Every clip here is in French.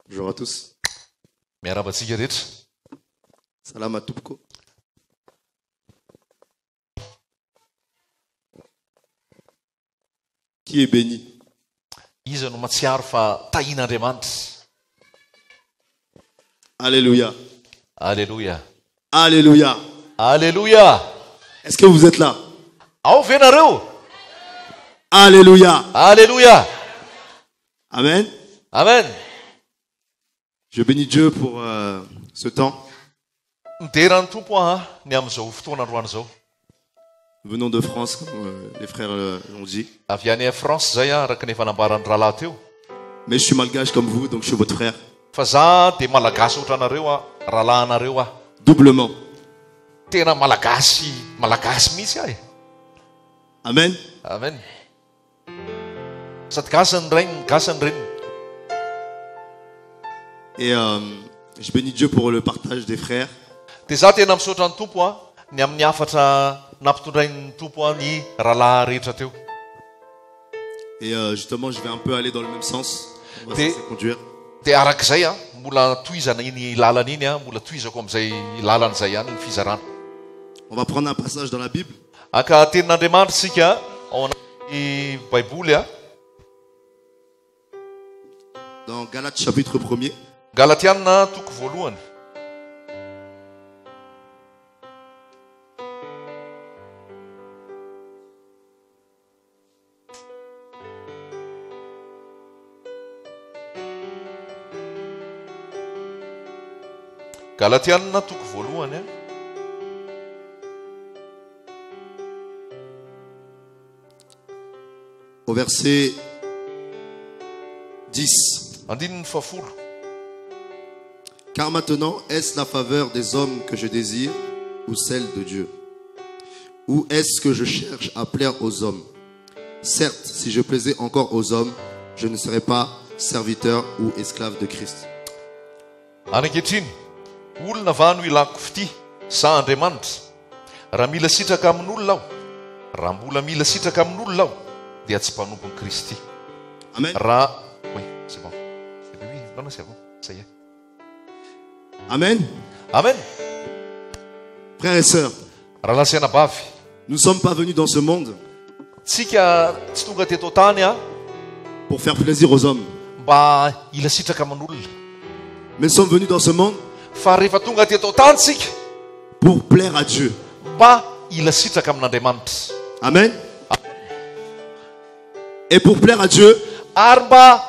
Bonjour à tous. Miarabantsika rehetra. Salama tompoko. Qui est béni? Iza no matsiaro fa tahin'Andriamanitra. Alléluia. Alléluia. Alléluia. Alléluia. Est-ce que vous êtes là? Ao ve nareo? Alléluia. Alléluia. Amen. Amen. Je bénis Dieu pour ce temps. Miderany tompo ny amin'izao fotoana androany zao. Nous venons de France, comme les frères l'ont dit. Avy any France zay araka ny fanambarany rahalahy teo. Mais je suis malgache comme vous, donc je suis votre frère. Fa za de malagasy ohatra anareo rahalahy anareo Doublement. Tena malagasy mihitsy ahy. Amen. Amen. Sady gasany rainy, gasany reniny. Et je bénis Dieu pour le partage des frères. De za tena misaotra ny tompo ny amin'ny afatra nampitondrainy tompo ny rahalahy rehetra teo. Et justement, je vais un peu aller dans le même sens. On va se laisser conduire. De arak'izay mbola tohizana iny lalana iny mbola tohizako amin'izay lalana zay ihany ny fizarana. On va prendre un passage dans la Bible. Aka tenin'Andriamanitra sika ao anaty Baiboly Dans Galates chapitre 1er. Galatiana toko voalohany. Galatiana toko voalohany Au verset 10. Andininy fafolo. Car maintenant, est-ce la faveur des hommes que je désire ou celle de Dieu? Ou est-ce que je cherche à plaire aux hommes? Certes, si je plaisais encore aux hommes, je ne serais pas serviteur ou esclave de Christ. Anankehitriny, olona va no ilako fity sa Andriamanitra. Raha mila sitraka amin'olona aho, raha mbola mila sitraka amin'olona aho, dia tsy mpanompony Kristy. Amen. Oui, c'est bon. Oui, non, c'est bon. Ça y est. Amen. Amen. Frères et sœurs, Rahalahy sy anabavy, nous ne sommes pas venus dans ce monde tsika tsy tonga teto tany pour faire plaisir aux hommes. mba ila sitraka amin'olona. Mais nous sommes venus dans ce monde Fa rehefa tonga teto tany tsika pour plaire à Dieu. mba ila sitraka amin'Andriamanitra. Amen. Et pour plaire à Dieu, Ary mba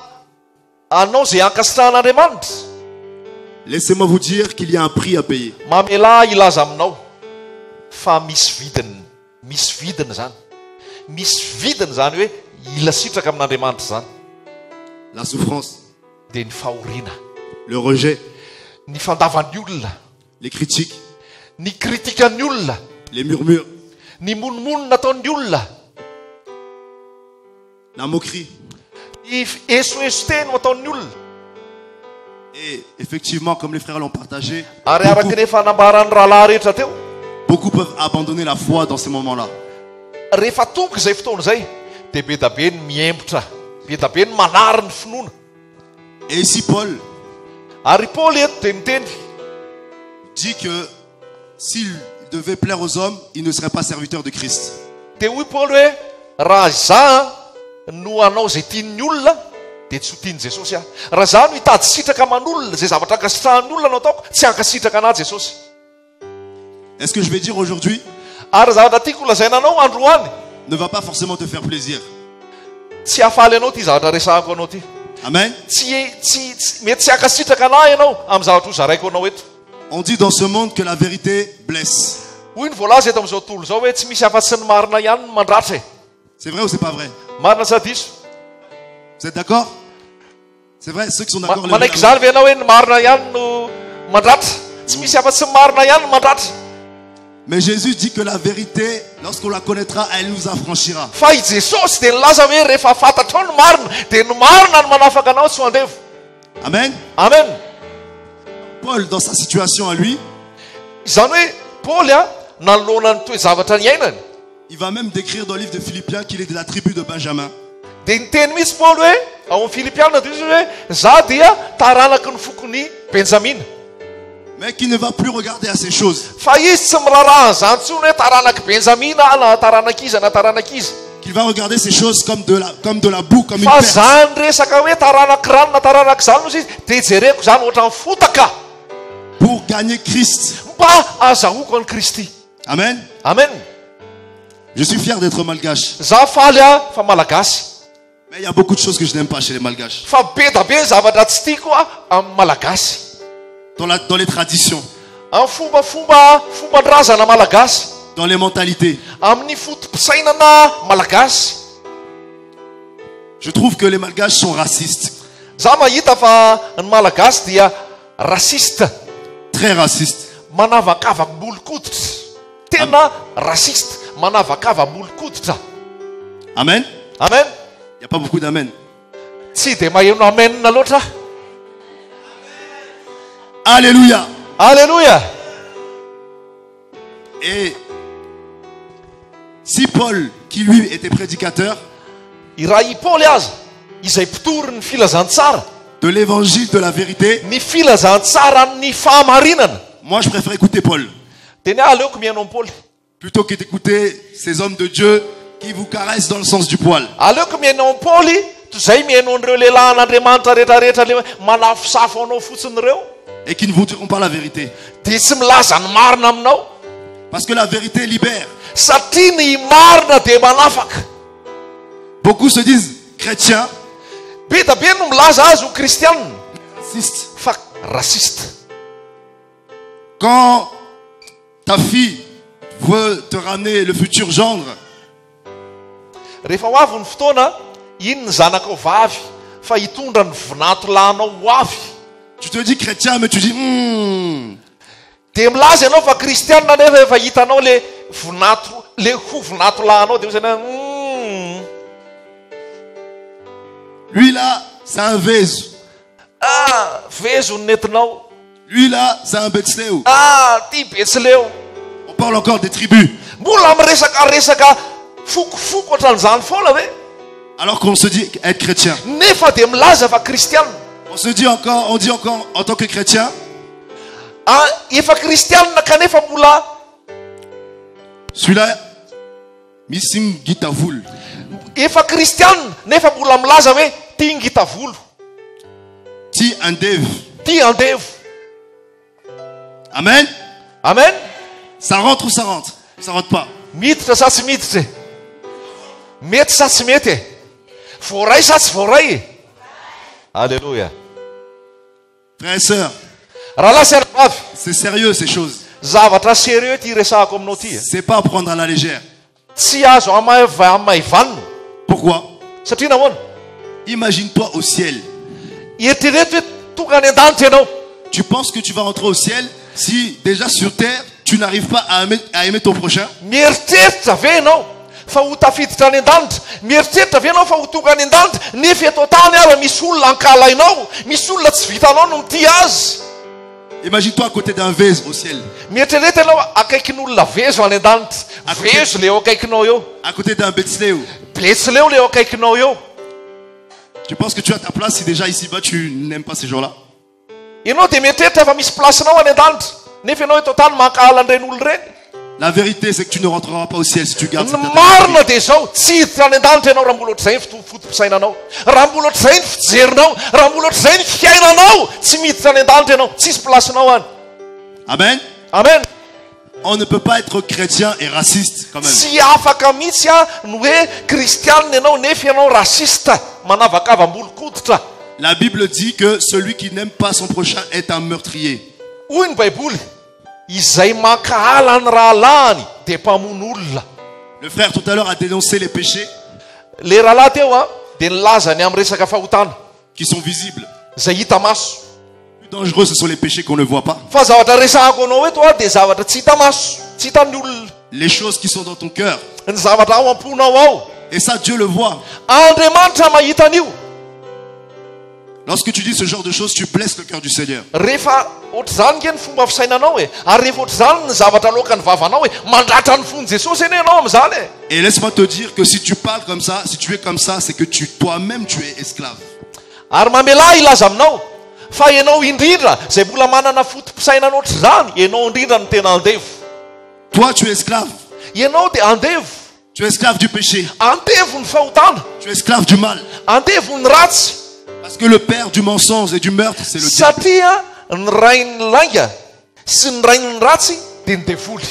anao zay ankasitrahan'Andriamanitra, laissez-moi vous dire qu'il y a un prix à payer. mamela ilaza aminao fa misy vidiny zany. Misy vidiny zany hoe ila sitraka amin'Andriamanitra zany. La souffrance, Dia ny fahoriana, le rejet, ny fandavan'ny olona, les critiques, ny kritikan'ny olona, les murmures, ny monomonina ataon'ny olona, la moquerie. ny esoesoteny ataon'ny olona. Et effectivement, comme les frères l'ont partagé, Ary araka rehefa nambaran'ny rahalahy rehetra teo, beaucoup peuvent abandonner la foi dans ces moments-là. rehefa tonga izay fotoana izay dia be da be ny miembotra, be da be ny manary ny finoana. Et ici, Paul Ary Paoly eto dia miteny dit que s'il devait plaire aux hommes, il ne serait pas serviteur de Christ. dia hoy Paoly hoe raha za no anao izay tian'ny olona dia tsy ho tian'i Jesosy aho. Raha za no hitady sitraka aman'olona, izay zavatra ankasitrahan'ny olona no ataoko, tsy ankasitraka anahy Jesosy. Et ce que je vais dire aujourd'hui Ary zavatra tiako lazaina anao androany, ne va pas forcément te faire plaisir. tsy hafaly anao ty zavatra resahako anao ty. Amen. Mety tsy ankasitraka anahy ianao amin'ny zavatra ho zaraiko anao eto. On dit dans ce monde que la vérité blesse. Hoy ny voalaza eto amin'izao tontolo izao hoe tsy misy afa-tsy ny marina ihany no mandratra. C'est vrai ou c'est pas vrai? Marina sa diso? Vous êtes d'accord? C'est vrai, ceux qui sont d'accord. Manaiky zany ve ianao hoe ny marina ihany no mandratra? Tsy misy afa-tsy ny marina ihany no mandratra. Mais Jésus dit que la vérité, lorsqu'on la connaîtra, elle nous affranchira. Fa i Jesosy dia nilaza hoe rehefa fantatrao ny marina dia ny marina no manafaka anao tsy ho andevo. Amen. Amen. Paul, dans sa situation à lui, Izany hoe Paoly nanoloana ny toe zavatra ny ainany. il va même décrire dans le livre de Philippiens qu'il est de la tribu de Benjamin. dia niteny mihitsy Paoly hoe ao amin'ny Filipiana dia izy hoe za dia taranaky ny fokony Benjamina. Mais qui ne va plus regarder à ces choses. Fa izy tsy miraraha an'izany intsony hoe taranaky Benjamina na taranaky iza na taranaky iza. Qu'il va regarder ces choses comme de la boue, comme une Fa perce. zany resaka hoe taranaky rano na taranaky zany izy dia jereko zany ohatran'ny fotaka Pour gagner Christ. mba azahoako an'i Kristy. Amen. Amen. Je suis fier d'être malgache. Za faly fa malagasy. Mais il y a beaucoup de choses que je n'aime pas chez les malgaches. Fa be da be zavatra tsy tiako amin'ny malagasy. Dans les traditions, Amin'ny fomban-drazana malagasy, dans les mentalités. amin'ny fotom-pisainana malagasy. Je trouve que les malgaches sont racistes. Za mahita fa ny malagasy dia rasiste, Très racistes. manavakava-bolon-koditra. Tena rasiste, manavakava-bolon-koditra. Amen. Amen. Il n'y a pas beaucoup d'amen. Tsy dia maheno amen na loatra. Alléluia. Alléluia. Et si Paul, qui lui était prédicateur I raha i Paoly aza izay mpitory ny filazantsara, de l'évangile de la vérité, ny filazantsara ny fahamarinana, moi je préfère écouter Paul dia ny aleoko mihaino amin'ny Paoly plutôt que d'écouter ces hommes de Dieu qui vous caressent dans le sens du poil. aleoko mihaino amin'ny Paoly toy izay mihaino an'ireo lehilahin'Andriamanitra rehetrarehetra le manafosafo anao fotsiny ireo Et qui ne vous diront pas la vérité. dia tsy milaza ny marina aminao. Parce que la vérité libère. Satria ny marina dia manafaka. Beaucoup se disent chrétiens, Be da be no milaza azy ho kristianina racistes. fa rasiste. Quand ta fille veut te ramener le futur gendre, Rehefa ho avy ny fotoana, iny ny zanakao vavy fa hitondra ny vinatolahinao ho avy, tu te dis chrétien, mais tu dis dia milaza ianao fa kristianina nefa efa hitanao le ho vinatolahinao dia zany lui là, c'est un Vézu. vezo ny nentinao. Lui là, c'est un Betsleo. Ty Betsileo. On parle encore des tribus. Mbola miresaka fokofoko ohatran'izany foana ve? Alors qu'on se dit être chrétien. Nefa dia milaza fa kristianina. On dit encore en tant que chrétien, Efa kristianina kanefa mbola celui-là, missing gitavoul. efa kristianina nefa mbola milaza hoe tia ngita volo, Ti andev. tia andevo. Amen. Amen. Ça rentre ou ça rentre? Ça rentre pas. Miditra sa tsy miditra e? Mety sa tsy mety e? Voaray sa tsy voaray e? Alléluia. Frères et sœurs, Rahalahy sy aravavy, c'est sérieux ces choses. zavatra sérieux ty resahako aminao ty e. C'est pas à prendre à la légère. Tsy azo amaivanina. Pourquoi? Satria nahoana? Imagine-toi au ciel. Eritrereto hoe tonga any an-danitra ianao. Tu penses que tu vas rentrer au ciel si déjà sur terre, tu n'arrives pas à aimer ton prochain? Mieritreritra ve ianao fa ho tafiditra any an-danitra? Mieritreritra ve ianao fa ho tonga any an-danitra nefa eto tany ara misy olona ankalainao, misy olona tsy vitanao no mitia azy? Imagine-toi à côté d'un Vézu au ciel. Mieritreritra ianao akaikin'olona vezo any an-danitra. Vezo le eo akaikinao eo, À côté d'un Betsleo. Betsileo le eo akaikinao eo. Tu penses que tu as ta place si déjà ici-bas tu n'aimes pas ces gens-là? Ianao dia mieritreritra fa misy placenao any an-danitra nefa ianao eto tany mankala an'ireny olona ireny. La vérité, c'est que tu ne rentreras pas au ciel si tu gardes cette Ny attitude. marina dia zao, tsy hiditra any an-danitra ianao raha mbola ohatr'izay ny fotom-pisainanao, raha mbola ohatr'izay ny fijerinao, raha mbola ohatr'izay ny fiainanao, tsy miditra any an-danitra ianao, tsisy placenao any. Amen. Amen. On ne peut pas être chrétien et raciste quand même. Tsy afaka mihitsy ny hoe kristianina ianao nefa ianao rasista, manavakava-bolon-koditra. La Bible dit que celui qui n'aime pas son prochain est un meurtrier. Hoy ny baiboly, izay mankahala ny rahalahiny dia mpamono olona. Le frère tout à l'heure a dénoncé les péchés Le rahalahy teo dia nilazany amin'ny resaka fahotana qui sont visibles. izay hita maso. Le plus dangereux, ce sont les péchés qu'on ne voit pas. Fa zavatra resahako anao eto dia zavatra tsy hita maso, tsy hitan'ny olona, Les choses qui sont dans ton cœur. ny zavatra ao am-ponao ao. Et ça, Dieu le voit. Andriamanitra mahita an'io. Lorsque tu dis ce genre de choses, tu blesses le cœur du Seigneur. Rehefa ohatr'izany nge ny fomba fisainanao e. Ary rehefa ohatr'izany ny zavatra loaka ny vavanao e. Mandratra ny fon'ny Jesosy eny ianao amin'izany e. Et laisse-moi te dire que si tu parles comme ça, si tu es comme ça, c'est que toi-même tu es esclave. Ary mamela ilaza aminao fa ianao indrindra zay mbola manana fotom-pisainana ohatr'izany, ianao indrindra no tena andevo. Toi tu es esclave. Ianao dia andevo. Tu es esclave du péché. Andevo ny fahotana. Tu es esclave du mal. Andevo ny ratsy. Parce que le père du mensonge et du meurtre, c'est le diable. Satria ny rain'ny langa sy ny rain'ny ratsy dia ny devoly.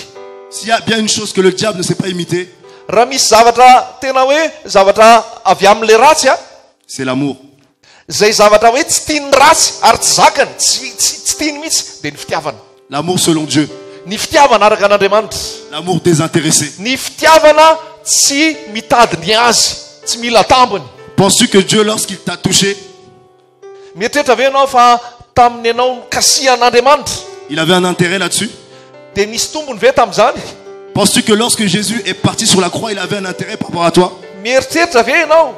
S'il y a bien une chose que le diable ne sait pas imiter, Raha misy zavatra tena hoe zavatra avy amin'ilay ratsy a, c'est l'amour. zay zavatra hoe tsy tiany ratsy ary tsy zakany, tsy tiany mihitsy dia ny fitiavana. L'amour selon Dieu. Ny fitiavana araka an'Andriamanitra. L'amour désintéressé. Ny fitiavana tsy mitady ny azy, tsy mila tambiny. Penses-tu que Dieu, lorsqu'il t'a touché, Mietrehitra ve ianao fa taminy ianao kasihan'Andriamanitra il avait un intérêt là-dessus? dia nisy tombony ve tamin'izany? Penses-tu que lorsque Jésus est parti sur la croix, il avait un intérêt par rapport à toi? Mieritreritra ve ianao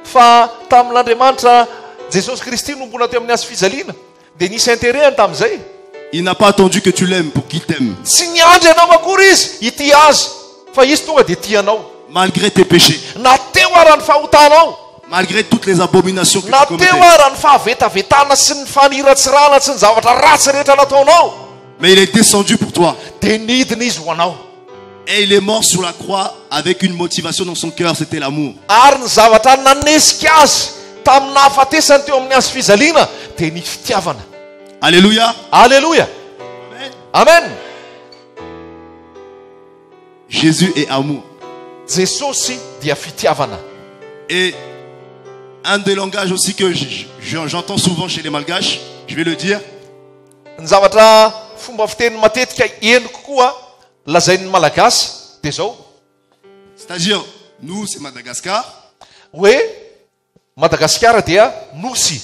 fa tamin'Andriamanitra Jesosy Kristy nombona teo amin'ny hazo fijaliana dia nisy intérêtny tamin'izay? Il n'a pas attendu que tu l'aimes pour qu'il t'aime. Tsy niandry ianao akory izy hitia azy, fa izy tonga dia tia anao. Malgré tes péchés, Na teo ara ny fahotanao, malgré toutes les abominations que na tu teo commettais. ara ny fahavetavetana sy ny faniratsirana sy ny zavatra ratsy rehetra nataonao, Mais il est descendu pour toi. dia nidina izy ho anao. Et il est mort sur la croix avec une motivation dans son cœur, c'était l'amour. Ary ny zavatra nanesika azy tamin'ny nahafatesany teo amin'ny hazo fijaliana dia ny fitiavana. Alléluia. Alléluia. Amen. Amen. Jésus est amour. Jesosy dia fitiavana. Et un des langages aussi que j'entends souvent chez les Malgaches, je vais le dire, Ny zavatra fomba fiteny matetika henoko koa lazain'ny malagasy dia zao c'est-à-dire, nous c'est Madagascar, hoe Madagasikara dia nosy,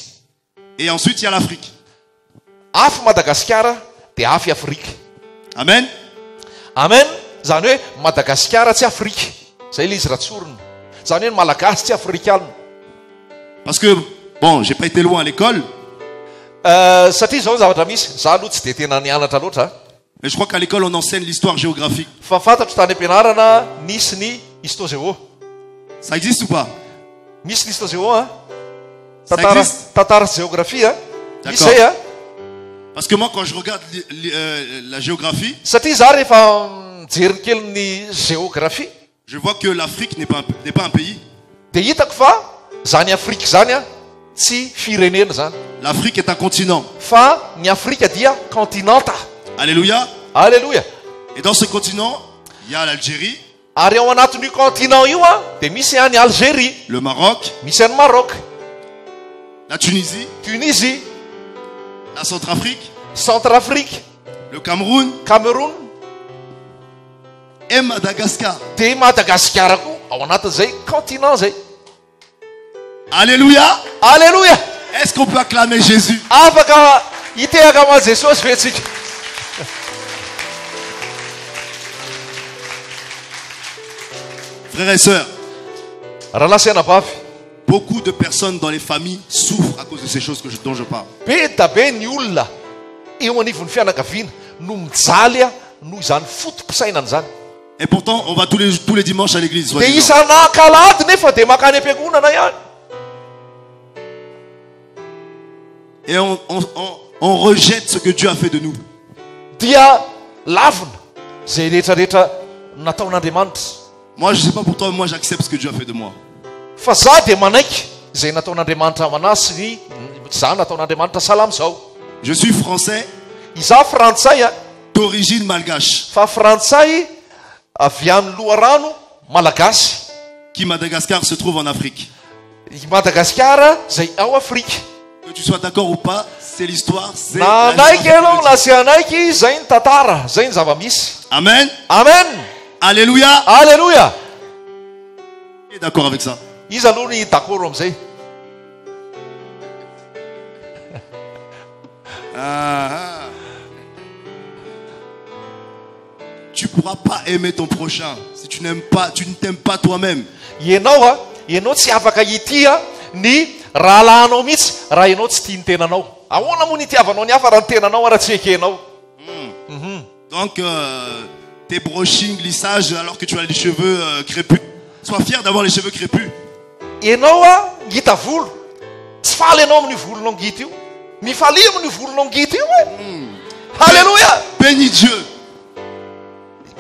et ensuite il y a l'Afrique. afy Madagasikara dia afy Afrika. Amen. Amen. Zany hoe Madagasikara tsy Afrika. Zay ilay izy ratsorina. Zany hoe ny malagasy tsy afrikanina. Parce que, bon, j'ai pas été loin à l'école, Satria zao ny zavatra misy, za aloha tsy dia tena nianatra loatra, mais je crois qu'à l'école on enseigne l'histoire géographique. fa fantatro tany am-pianarana nisy ny histozeo. Ça existe ou pas? Misy ny histozeo a? Ça Tantara existe. tantara sy géographie a? Misy D'accord. zay a? Parce que moi quand je regarde la géographie, Satria za rehefa mijery kely ny géographie je vois que l'Afrique n'est pas un pays. dia hitako fa zany Afrika zany a tsy firenena zany, L'Afrique est un continent. fa ny Afrika dia continenta. Alléluia. Alléluia. Et dans ce continent, il y a l'Algérie, Ary ao anatin'io continent io a dia misy any Algérie, le Maroc, misy any Maroc, la Tunisie, Tunisie, la Centrafrique, Centrafrique, le Cameroun Cameroun, et Madagascar. dia Madagasikara koa ao anatin'izay continent zay. Alléluia. Alléluia. Est-ce qu'on peut acclamer Jésus? Afaka hitehaka ma Jesosy ve tsika? Frères et sœurs, Rahalahy sy anavavy, beaucoup de personnes dans les familles souffrent à cause de ces choses dont je parle. be da be ny olona eo anivon'ny fianakaviana no mijaly a noho izany fotom-pisainana zany. Et pourtant, on va tous les dimanches à l'église. Dia soi-disant. isan'ankalady nefa dia makany am-piangonana ihany. Et on rejette ce que Dieu a fait de nous. Dia lavina zay rehetrarehetra nataon'Andriamanitra. Moi, je ne sais pas pour toi, moi j'accepte ce que Dieu a fait de moi. Fa za dia manaiky zay nataon'Andriamanitra aminahy sy ny za nataon'Andriamanitra salamy zao. Je suis français Izaho frantsay a, d'origine malgache, fa frantsay avy amin'ny loharano malagasy. qui Madagascar se trouve en Afrique. I Madagasikara zay ao Afrika. Que tu sois d'accord ou pas, c'est l'histoire. C'est Na la anaiky histoire ianao de na Dieu. sy anaiky zay ny tantara, zay ny zava-misy. Amen. Amen. Alléluia. Alléluia. Tu es d'accord avec ça? Izy aloha ny d'accord amin'izay. Tu ne pourras pas aimer ton prochain si tu n'aimes pas, tu ne t'aimes pas toi-même. Ianao tsy afaka hitia ny raha lahanao mihitsy raha ianao tsy tia ny tenanao. Ahoana moa ny itiavanao ny hafa raha ny tenanao raha tsy ekenao. Donc, tes brushing, lissage, alors que tu as les cheveux crépus. Sois fier d'avoir les cheveux crépus. Ianao ngita volo. Tsy faly ianao amin'ny volonao ngita io. Mifaly amin'ny volonao ngita io e. Alléluia. Bénis Dieu.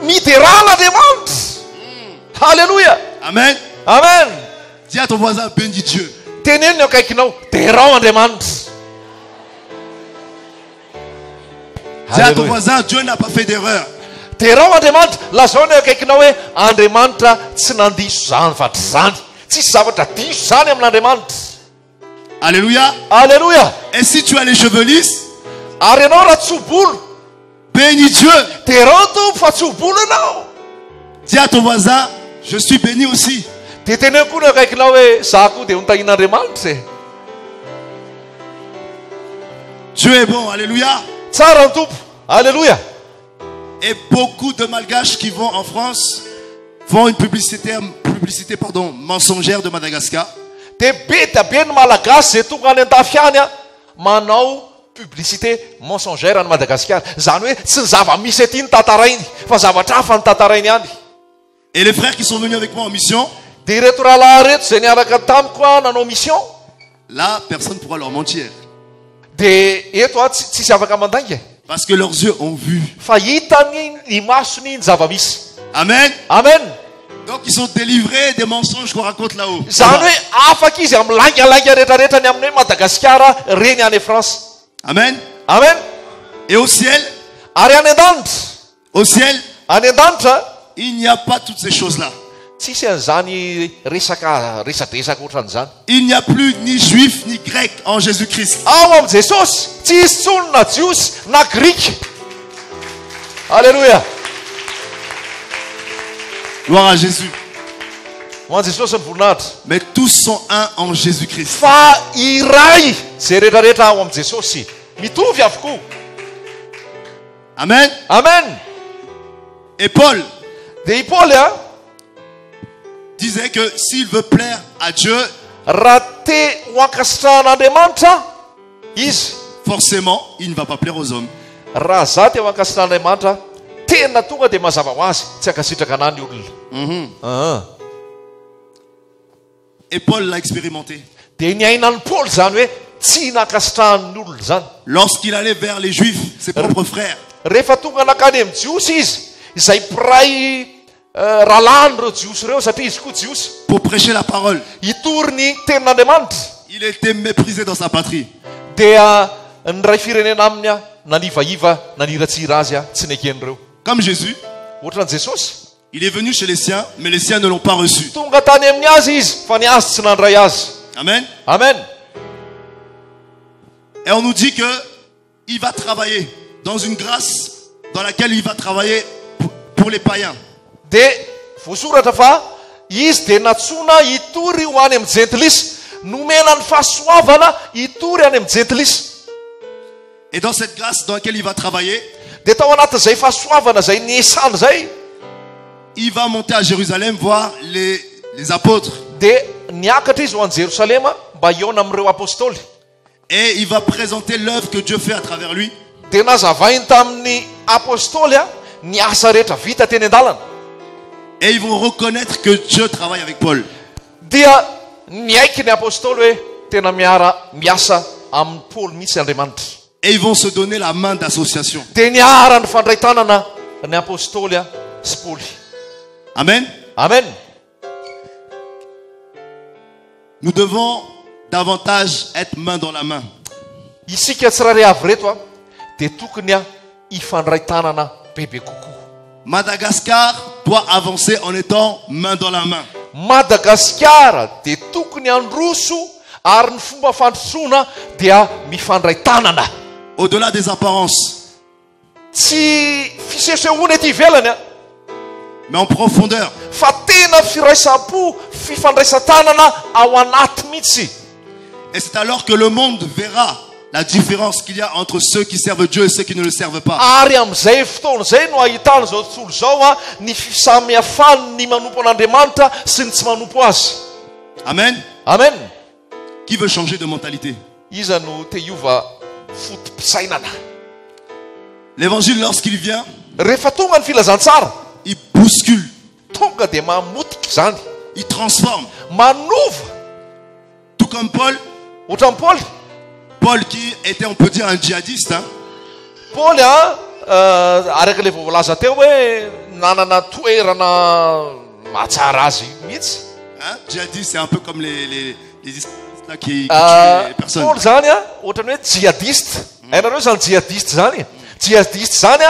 Midera l'Andriamanitra. Alléluia. Amen. Amen. Dis à ton voisin, bénis Dieu. Teneno akaikinao, derao Andriamanitra. Dis à ton voisin, Dieu n'a pas fait d'erreur. Derao Andriamanitra, lazao ny akaikinao hoe Andriamanitra tsy nandiso zany vatry zany. Tsisy zavatra diso zany amin'Andriamanitra. Alléluia. Alléluia. Et si tu as les cheveux lisses, Ary ianao raha tsobolo, bénis Dieu. derao tompo fa tsobolo ianao. Dis à ton voisin, je suis béni aussi. De teneno koa ny akaikinao hoe za koa dia notahin'Andriamanitra e. Dieu est bon. Alléluia. Tsara ny tompo. Alléluia. Et beaucoup de malgaches qui vont en France font une publicité mensongère de Madagascar. De be dia be ny malagasy zay tonga any an-tafy any manao publicité mensongère any Madagasikara. Zany hoe tsy ny zava-misy aty ny tantarainy fa zavatra hafa ny tantarainy any. Et les frères qui sont venus avec moi en mission, De ireto rahalahy reto zay niaraka tamiko nanao mission. là, personne ne pourra leur mentir. De eto tsisy afaka mandainga Parce que leurs yeux ont vu. fa hitany ny masony ny zava-misy. Amen. Amen. Donc ils sont délivrés des mensonges qu'on raconte là-haut. Zany hoe afaka izy amin'ny langalanga rehetrarehetra ny amin'ny hoe Madagasikara reny any France. Amen. Amen. Et au ciel, Ary any an-danitra, au ciel, any an-danitra il n'y a pas toutes ces choses-là. tsisy an'izany resadresaka ohatran'izany. Il n'y a plus ni juif ni grec en Jésus-Christ. Ao am' Jesosy tsy isy tsony na jiosy na grika. Alléluia. Gloire à Jésus. Ho an' Jesosy ny voninahitra. Mais tous sont un en Jésus-Christ. Fa iray zay rehetrarehetra ao am' Jesosy mitovy avokoa. Amen. Amen. Et Paul De i Paoly disait que s'il veut plaire à Dieu, raha te ho ankasitrahan'Andriamanitra izy, forcément, il ne va pas plaire aux hommes. raha za te ho ankasitrahan'Andriamanitra tena tonga dia mazava ho azy tsy ankasitraka anahy ny olona. Et Paul l'a expérimenté. Dia niainan'ny Paoly zany hoe tsy nankasitrahan'ny olona zany. Lorsqu'il allait vers les juifs, ses propres frères, Rehefa tonga nakany amin'ny jiosy izy, izay mpiray rahalahy reo jiosy reo satria izy koa jiosy, pour prêcher la parole, hitory ny tenin'Andriamanitra, il était méprisé dans sa patrie. dia ny ray firenena aminy nanivaiva naniratsira azy tsy neken'ireo. Comme Jésus, Ohatran'i Jesosy, il est venu chez les siens, mais les siens ne l'ont pas reçu. tonga tany amin'ny azy izy fa ny azy tsy nandray azy. Amen. Amen. Et on nous dit que il va travailler dans une grâce dans laquelle il va travailler pour les païens. De voasoratra fa izy dia natsona hitory ho any amin'ny jentilisy, nomena ny fahasoavana hitory any amin'ny jentilisy. Et dans cette grâce dans laquelle il va travailler, Dia tao anatin'izay fahasoavana zay niesany zay, il va monter à Jérusalem voir les apôtres. dia niakatra izy ho any Jerosalema mba hiona amin'ireo apôstôly. Et il va présenter l'œuvre que Dieu fait à travers lui. Dia nazavainy tamin'ny apôstôly ny asa rehetra vita teny an-dalana. Et ils vont reconnaître que Dieu travaille avec Paul. Dia niaiky ny apôstôly hoe tena miasa amin'ny Paoly mihitsy Andriamanitra. Et ils vont se donner la main d'association. Dia niara ny fandray tanana ny apôstôly sy Paoly. Amen. Amen. Nous devons davantage être main dans la main. Isika tsirairay avy reto dia tokony ifandray tanana bebe kokoa. Madagascar doit avancer en étant main dans la main. Madagasikara dia tokony androso ary ny fomba fandrosoana dia mifandray tanana. Au-delà des apparences, Tsy fisesehoana ety ivelany mais en profondeur. fa tena firaisam-po fifandraisan-tanana ao anaty mihitsy. Et c'est alors que le monde verra la différence qu'il y a entre ceux qui servent Dieu et ceux qui ne le servent pas. Ary amin'izay fotoana izay no ahitana zao tontolo zao ny fisamihafany ny manompo an'Andriamanitra sy ny tsy manompo azy. Amen. Amen. Qui veut changer de mentalité? iza no te hiova fotom-pisainana. L'évangile, lorsqu'il vient, Rehefa tonga ny filazantsara, il bouscule, tonga dia mamotika zany, il transforme. manova. Tout comme Paul. Ohatran'ny Paoly. Paul qui était, on peut dire, un djihadiste. Hein? Paoly araka ilay voalaza teo hoe nanana toerana mahatsara azy mihitsy. Hein? Djihadiste, c'est un peu comme les islamistes là qui tuent les personnes. Paoly zany ohatrany hoe djihadiste. Hainareo zany djihadiste zany. Djihadiste zany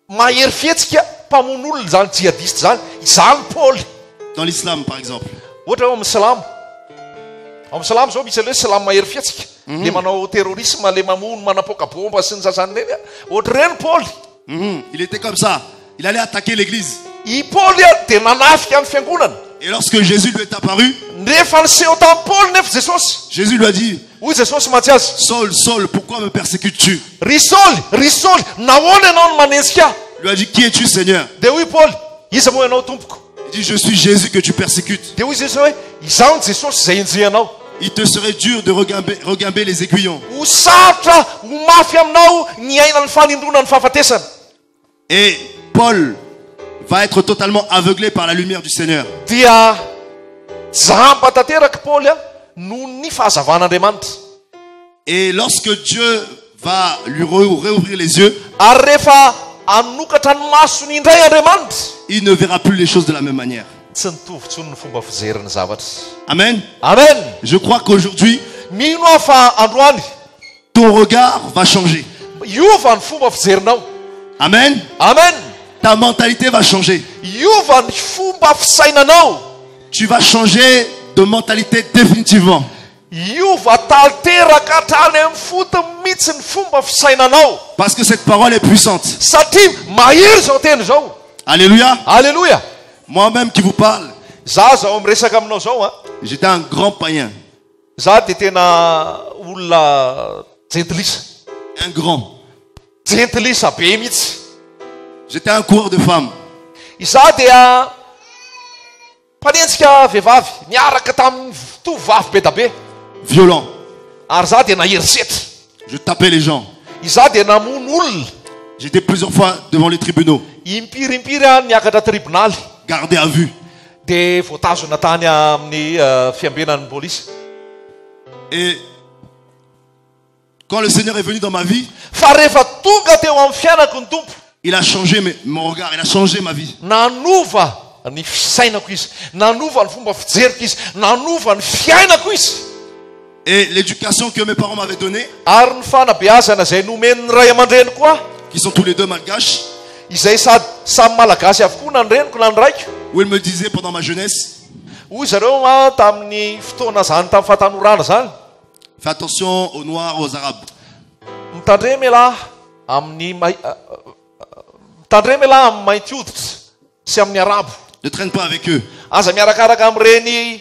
mahery fihetsika mpamono zany djihadiste zany. Izany Paoly. Dans l'islam, par exemple. Ohatra amin'ny salamo. Amin'ny salamo zao misy hoe salamo mahery fihetsika. Le manao terrorisme, le mamono manapoka bomba sy ny sasany reny. Ohatra reny Paoly. Il était comme ça. Il allait attaquer l'église. I Paoly dia nanafika amin'ny fiangonana. Et lorsque Jésus lui est apparu, Nefa niseho tamin'ny Paoly nefa Jesosy. Jésus lui a dit, Hoy Jesosy matsy azy. Saul, Saul, pourquoi me persécutes-tu? Ry Saoly, nahoana ianao no manenjika? Il lui a dit, qui es-tu, Seigneur? Dia hoy Paoly, iza moa ianao tompoko? Il dit, je suis Jésus que tu persécutes. Dia hoy Jesosy hoe, izaho ny Jesosy izay enjehanao. Il te serait dur de regamber les aiguillons. Ho sarotra ho mafy aminao ny aina ny fanindrona ny fahafatesana. Et Paul va être totalement aveuglé par la lumière du Seigneur. Dia jamba tanteraka Paoly noho ny fahazavan'Andriamanitra. Et lorsque Dieu va lui réouvrir les yeux, Ary rehefa anokatra ny masony indray Andriamanitra, il ne verra plus les choses de la même manière. tsy nitovy tsony ny fomba fijeriny zavatra. Amen. Amen. Je crois qu'aujourd'hui, Mino aho fa androany ton regard va changer. iova ny fomba fijerinao. Amen. Amen. Ta mentalité va changer. Iova ny fomba fisainanao. Tu vas changer de mentalité définitivement. Iova tanteraka hatrany amin'ny fotony mihitsy ny fomba fisainanao. Parce que cette parole est puissante. Satria mahery zao teny zao. Alléluia. Alléluia. Moi-même qui vous parle, Za zao miresaka aminao zao j'étais un grand païen. za dia tena olona jentilisa. Un grand. Jentilisa be mihitsy. J'étais un coureur de femmes. Iza dia mpanenjika vehivavy niaraka tamin'ny tovovavy be da be. Violent. Ary za dia naherisetra. Je tapais les gens. Iza dia namono olona. J'étais plusieurs fois devant les tribunaux. Impirimpiri niakatra tribonaly. Gardé à vue. Dia voatazona tany amin'ny fiambenan'ny polisy. Et quand le Seigneur est venu dans ma vie, Fa rehefa tonga teo amin'ny fiainako ny tompo, il a changé mon regard, il a changé ma vie. nanova ny fisainako izy, nanova ny fomba fijeriko izy, nanova ny fiainako izy. Et l'éducation que mes parents m'avaient donnée, Ary ny fanabeazana izay nomen'ny ray aman-dreny koa, qui sont tous les deux malgaches, izay samy malagasy avokoa na ny reniko na ny raiko. où ils me disaient pendant ma jeunesse, Hoy zareo tamin'ny fotoana zany tamin'ny fahatanorana zany, fais attention aux Noirs, aux Arabes. mitandremy lahy amin'ny mitandremy lahy amin'ny mainty hoditra sy amin'ny arabo. Ne traîne pas avec eux. Aza miarakaraka amin'ireny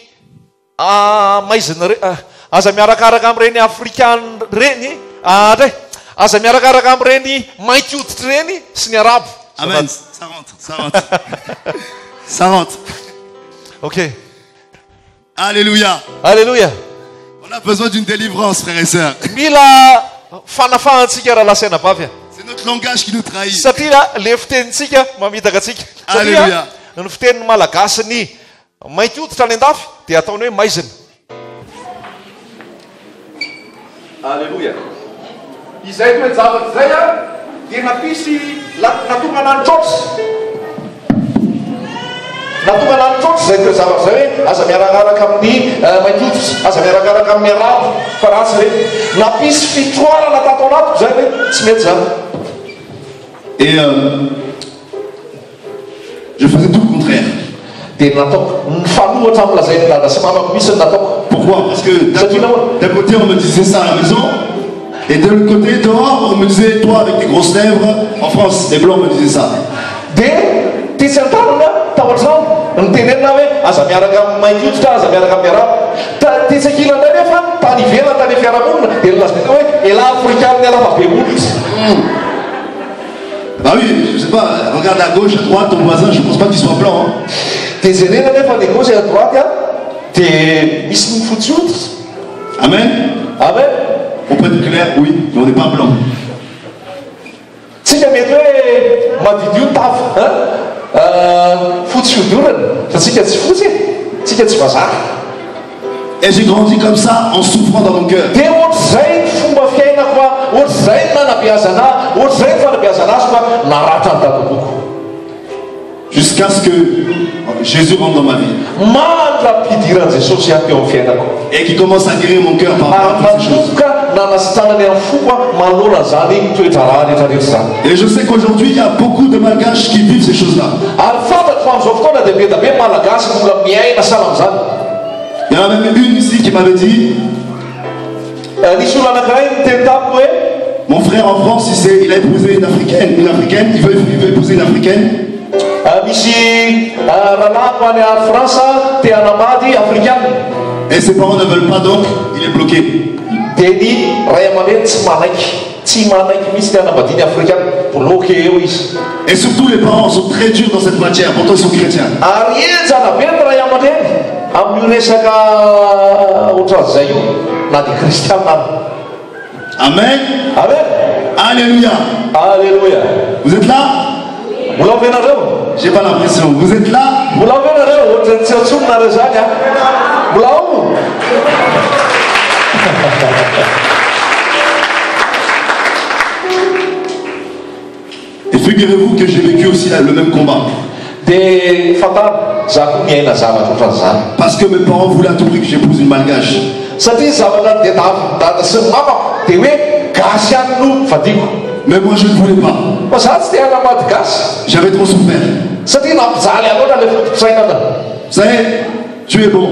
maizina aza miarakaraka amin'ireny afrikana reny ndray, aza miarakaraka amin'ireny mainty hoditra reny sy ny arabo. Amen. Ça rentre, ça rentre. Ça rentre. Ok. Alléluia. Alléluia. On a besoin d'une délivrance, frères et sœurs. Mila fanafahantsika raha lasaina bavy. C'est notre langage qui nous trahit. Satria le fitenintsika mamitaka atsika. Alléluia. Ny fitenin'ny malagasy ny mainty hoditra any andafy dia ataony hoe maizina. Alléluia. Izay hoe zavatra izay dia napisy natonga nanitrotry. Natonga nanitrotry izay toe zavatra izay hoe aza miarakaraka amin'ny mainty hoditra, aza miarakaraka amin'ny arabo fa ratsy reny. Napisy fitroarana tato anaty izay hoe tsy mety zany. Et je faisais tout le contraire. Dia nataoko ny fanohatra amilazay ny dada sy mamako misy ny nataoko. Pourquoi? Parce que d'un côté on me disait ça à la maison, et de l'autre côté dehors on me disait toi avec tes grosses lèvres. En France, les blancs me disaient ça. Dia tisy antanana tao antrano ny tenenina hoe aza miaraka amin'ny mainty hoditra, aza miaraka amin'ny arabo. Tisy ankilana indray nefa tany ivelana tany fiarahamonina dia nilazaina hoe ela afrikaniny alafa be molotra. Bah oui, je sais pas, regarde à gauche, à droite, ton voisin, je pense pas qu'il soit blanc. Hein. Dia jerena nefa dia gauche et à droite dia misy ny fotsy hoditra. Amen. Amen. On peut être clair, oui, mais on n'est pas blanc. Tsika mety hoe madidio tafo fotsy fiodorana fa tsika tsy fotsy tsika tsy vazaha. Et j'ai grandi comme ça en souffrant dans mon cœur. Dia ohatr'izay ny fomba fiainako a, ohatr'izay ny nanabeazana, ohatr'izay ny fanabeazana azy fa naratra ny dadaboko. Jusqu'à ce que Jésus rentre dans ma vie. Mandra-pidiran'i Jesosy ato eo amin'ny fiainako. Et qui commence à guérir mon cœur par rapport à toutes ces choses. Nanomboka nanasitranany amin'ny foko manolona zany toetra raha rehetrarehetra zany. Et je sais qu'aujourd'hui, il y a beaucoup de malgaches qui vivent ces choses-là. Ary fantatro fa amin'izao fotoana dia be da be malagasy mbola miaina sahala amin'izany. Il y en a même une ici qui m'avait dit, nisy olo anankiray niteny tamiko hoe mon frère en France, il a épousé une africaine, il veut épouser une africaine. misy ranako any a France te hanambady africaine. Et ses parents ne veulent pas, donc il est bloqué. Dia ny ray aman-dreny tsy manaiky mihitsy te hanambadiny africaine, bloqué eo izy. Et surtout les parents sont très durs dans cette matière, pourtant ils sont chrétiens. Ary ejana be ny ray aman-dreny amin'io resaka ohatran'izay io na dia kristianina. Amen. Amen. Alléluia. Alléluia. Vous êtes là? Mbola avy ianareo? J'ai pas l'impression. Vous êtes là? Mbola avy ianareo? Ohatrany tsy antsononareo zany a. Mbola ao? Et figurez-vous que j'ai vécu aussi le même combat. Dia fantaro za koa miaina zavatra ohatran'izany. Parce que mes parents voulaient à tout prix que j'épouse une malgache. Satria zavatra dia dada sy ny mamako dia hoe gasy ihany no vadiko. Mais moi je ne voulais pas. Fa za tsy te hanambady gasy. J'avais trop souffert. Satria nampijaly aloatra le fotopisainana. Vous savez, Dieu est bon.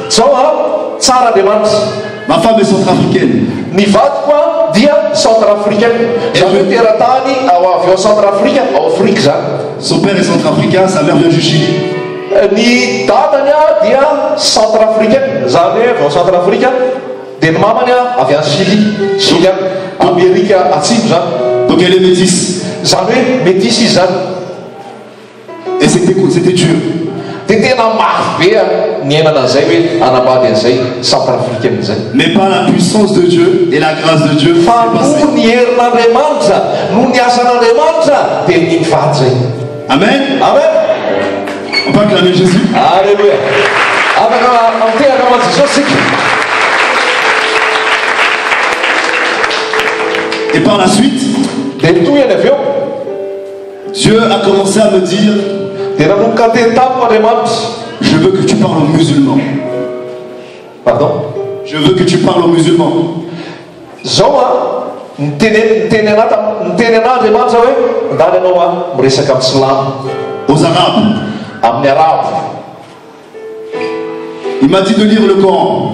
Zao a tsara Andriamanitra. Ma femme est centrafricaine. Ny vadiko a dia centrafricaine. Zany hoe teratany ao avy ao centrafrika, ao Afrika zany. Son père est centrafricain, sa mère vient du Chili. Ny dadany a dia centrafricaine, zany hoe avy ao centrafrika. Dia ny mamany a avy any Chili Amérika atsimo zany. Donc elle est métisse. Zany hoe métisse izy zany. Et c'était dur. Dia tena mafy be ny ainana an'izay hoe hanambady an'izay centrafricaine zay. Mais par la puissance de Dieu et la grâce de Dieu, Fa c'est passé. noho ny herin'Andriamanitra, noho ny asan'Andriamanitra dia nivady zay. Amen. Amen. On peut acclamer Jésus. Alléluia. Afaka amteaka aman Jesosy sika. Et par la suite, Dia toy any avy eo Dieu a commencé à me dire, dia nanomboka teny tamiko Andriamanitra. je veux que tu parles aux musulmans. Pardon. Je veux que tu parles aux musulmans. Zao a niteny an'Andriamanitra hoe ndany anao a miresaka amin'ny silamo, Aux Arabes. amin'ny arabo. Il m'a dit de lire le Coran.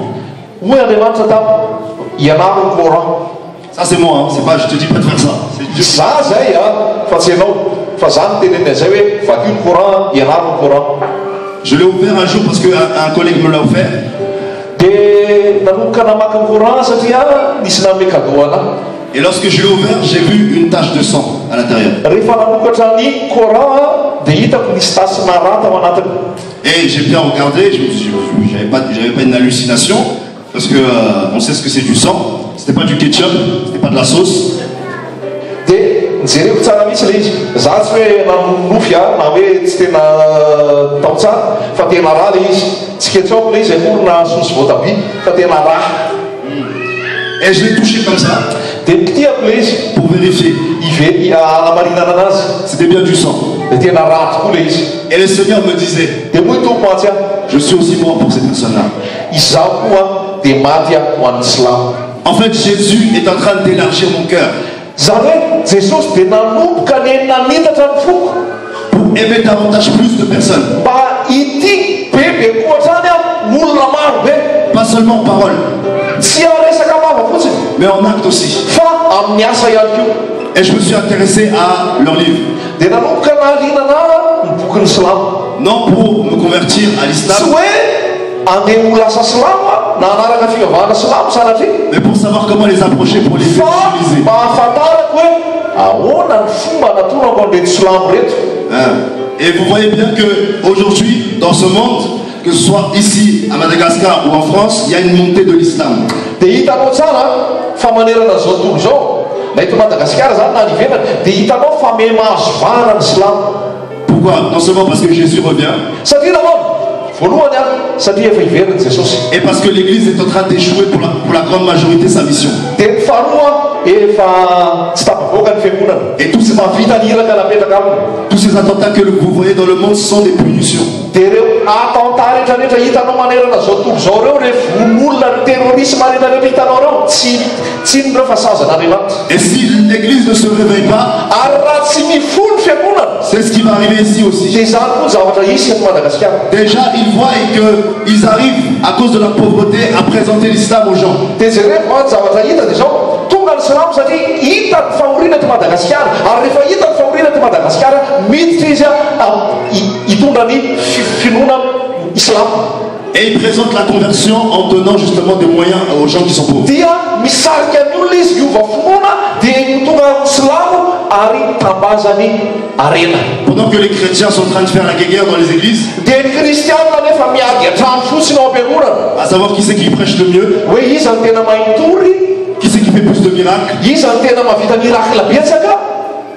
Hoy Andriamanitra tamiko ianaro ny Coran. Ça c'est moi, hein. C'est pas, je te dis pas de faire ça. C'est Dieu. Za zay a fa tsy ianao fa za no teneny an'izay hoe vaky ny Coran, ianaro ny Coran. Je l'ai ouvert un jour parce qu'un collègue me l'a offert. Dia nanomboka namaky ny Coran satria nisy nanome cadeau anahy. Et lorsque je l'ai ouvert, j'ai vu une tache de sang à l'intérieur. Rehefa namokatra ny Coran a dia hitako nisy tasy narata ao anatiny. Et j'ai bien regardé, j'avais pas une hallucination, parce que on sait ce que c'est du sang. C'était pas du ketchup, c'était pas de la sauce. Dia nijereko tsara mihitsy le izy. Za tsy hoe nanofy a na hoe tsy tena tao tsara fa tena raha le izy. Tsy ketchup le izy akorina sosy voatabia fa tena raha. Et je l'ai touché comme ça Dia nikitiako le izy pour vérifier. hanamarinana anazy. C'était bien du sang. Dia tena raha tokoa le izy. Et le Seigneur me disait, Dia moa tompo antsy a je suis aussi mort pour ces personnes-là. izaho koa dia maty a ho an'ny silamo. En fait, Jésus est en train d'élargir mon cœur Zany hoe Jesosy dia nanomboka ny nanitatra ny foko pour aimer davantage plus de personnes. mba ity bebe koa zany a molona maro be. Pas seulement en parole, Tsy resaka mava fotsiny mais en acte aussi. fa amin'ny asa ihany koa. Et je me suis intéressé à leur livre. Dia nanomboka nahalinana ny bokin'ny silamo. Non pour me convertir à Tsy l'islam, hoe andeha ho lasa silamo a na hanaraka fivavahana silamo sanatria, mais pour savoir comment les approcher, pour les fa utiliser. mba hafantarako hoe ahoana ny fomba natonako an'ireto silamo reto. Et vous voyez bien que aujourd'hui, dans ce monde, que ce soit ici à Madagascar ou en France, il y a une montée de l'islam. Dia hitanao tsara fa manerana zao tontolo zao na eto Madagasikara zany na ivelany dia hitanao fa mehmahazovana ny Islam. Pourquoi? Non seulement parce que Jésus revient, Satria nahoana voalohany a satria efa iveriny Jesosy, et parce que l'Église est en train d'échouer pour la grande majorité sa mission. dia faharoa efa tsy tapavoaka ny fiangonana. Et tous ces Fitaniraka napetraka aminy. tous ces attentats que vous voyez dans le monde sont des punitions. Dia ireo attentat rehetrarehetra hitanao manerana zao tontolo zao reo, revon'olona ny terrorisme rehetrarehetra hitanao reo, tsy inona fa sazan'Andriamanitra. Et si l'Église ne se réveille pas, Ary raha tsy mifono fiangonana c'est ce qui va arriver ici aussi. dia zany koa zavatra isy eto Madagasikara. Déjà, ils voient qu'ils arrivent, à cause de la pauvreté, à présenter l'islam aux gens. Dia jereo a zavatra hita dia zao tonga ny silamo satria hita ny fahoriana eto Madagasikara, ary rehefa hita ny fahoriana eto Madagasikara miditra izy hitondra ny finoana islam. Et ils présentent la conversion en donnant justement des moyens aux gens qui sont pauvres. Dia misarika ny olona izy hiova finoana dia mitonga ny silamo ary tambazany arena. Pendant que les chrétiens sont en train de faire la guéguerre dans les églises, Dia ny kristianina nefa miady an-trano fotsiny ao am-piangonana à savoir qui c'est qui prêche le mieux, hoe iza ny tena mahay tory, qui c'est qui fait plus de miracles. iza ny tena mahavita miracle betsaka.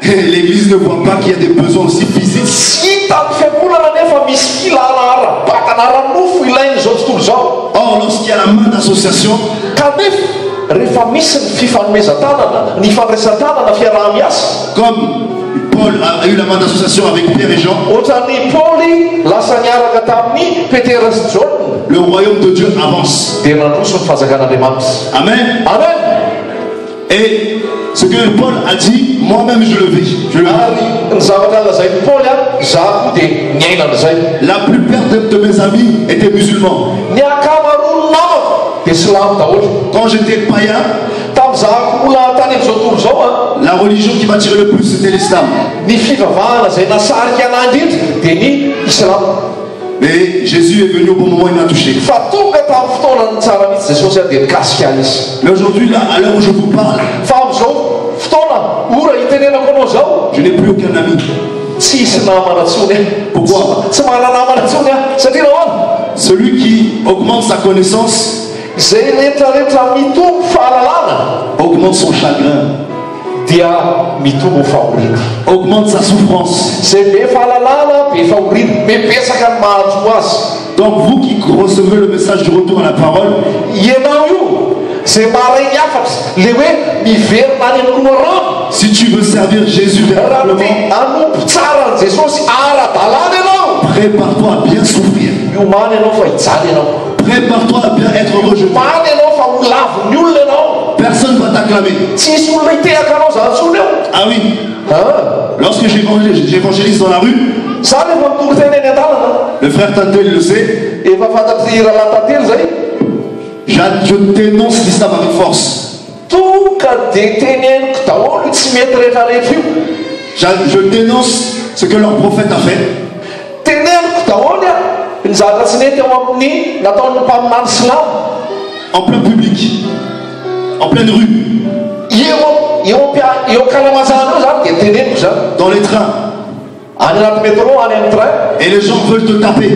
Et l'église ne voit pas qu'il y a des besoins aussi physiques. Tsy hita ny fiangonana nefa misy filana ara-batana ara-nofo ilainy zao tontolo zao. Or, lorsqu'il y a la main d'association, Kanefa rehefa misy ny fifanomezan-tanana, ny fandraisan-tanana fiaraha-miasa, comme Paul a eu la main d'association avec Pierre et Jean, ohatran'ny Paoly lasa niaraka tamin'ny Petera sy Jaona, le royaume de Dieu avance. dia nandroso ny fahazakan'Andriamanitra. Amen. Amen. Et ce que Paul a dit, moi-même je le vis. Je le vis. Ary ny zavatra lazain'ny Paoly a, zaho dia miainana zay. La plupart de mes amis étaient musulmans. Ny akamaroany namako dia silamo daholo. Quand j'étais païen, Tamin'izao olona tany amin'izao tontolo zao a, la religion qui m'attirait le plus c'était l'islam. ny fivavahana zay nasarika anahy indrindra dia ny islam. Mais Jésus est venu au bon moment, il m'a touché. Fa tonga tamin'ny fotoanany tsara mihitsy Jesosy a dia nikasika izy. Mais aujourd'hui, là, à l'heure où je vous parle, Fa amin'izao fotoana ora hitenenako anao zao, je n'ai plus aucun ami. tsy hisy namana ntsony. Pourquoi? Tsy manana namana ntsony satria nahoana Celui qui augmente sa connaissance zay rehetrarehetra mitombo fahalalana augmente son chagrin, dia mitombo fahoriana. augmente sa souffrance. Zay be fahalalana be fahoriana, mibetsaka ny mahazo azy. Donc vous qui recevez le message du retour à la parole, Ianao io zay maray ny afatra le hoe miverina any amin'ny loharano, si tu veux servir Jésus raha véritablement, te hanompo tsara ny Jesosy ara-dalàna ianao, prépare-toi à bien souffrir. miomany ianao fa hijaly ianao, Prépare-toi à bien être rejeté. omany ianao fa ho lavon'ny olona ianao, Personne ne va t'acclamer. tsisy olona hitehaka anao zany ntsony eo. Ah oui, Ah, lorsque j'évangélise dans la rue, za rehefa mitory tena eny an-dalana, le frère Tantel il le sait, efa fantatry rahalahy tantely zay, je dénonce l'islam avec force. tonga dia teneniko daholo tsy mety rehetrarehetra io. Je dénonce ce que leur prophète a fait. Teneniko daholo a ny zavatra tsy nety eo amin'ny nataon'ny mpaminany silamo En plein public, en pleine rue, eo kalamazana eo zany dia teneniko zany, dans les trains. any anaty métro any amin'ny train, Et les gens veulent te taper.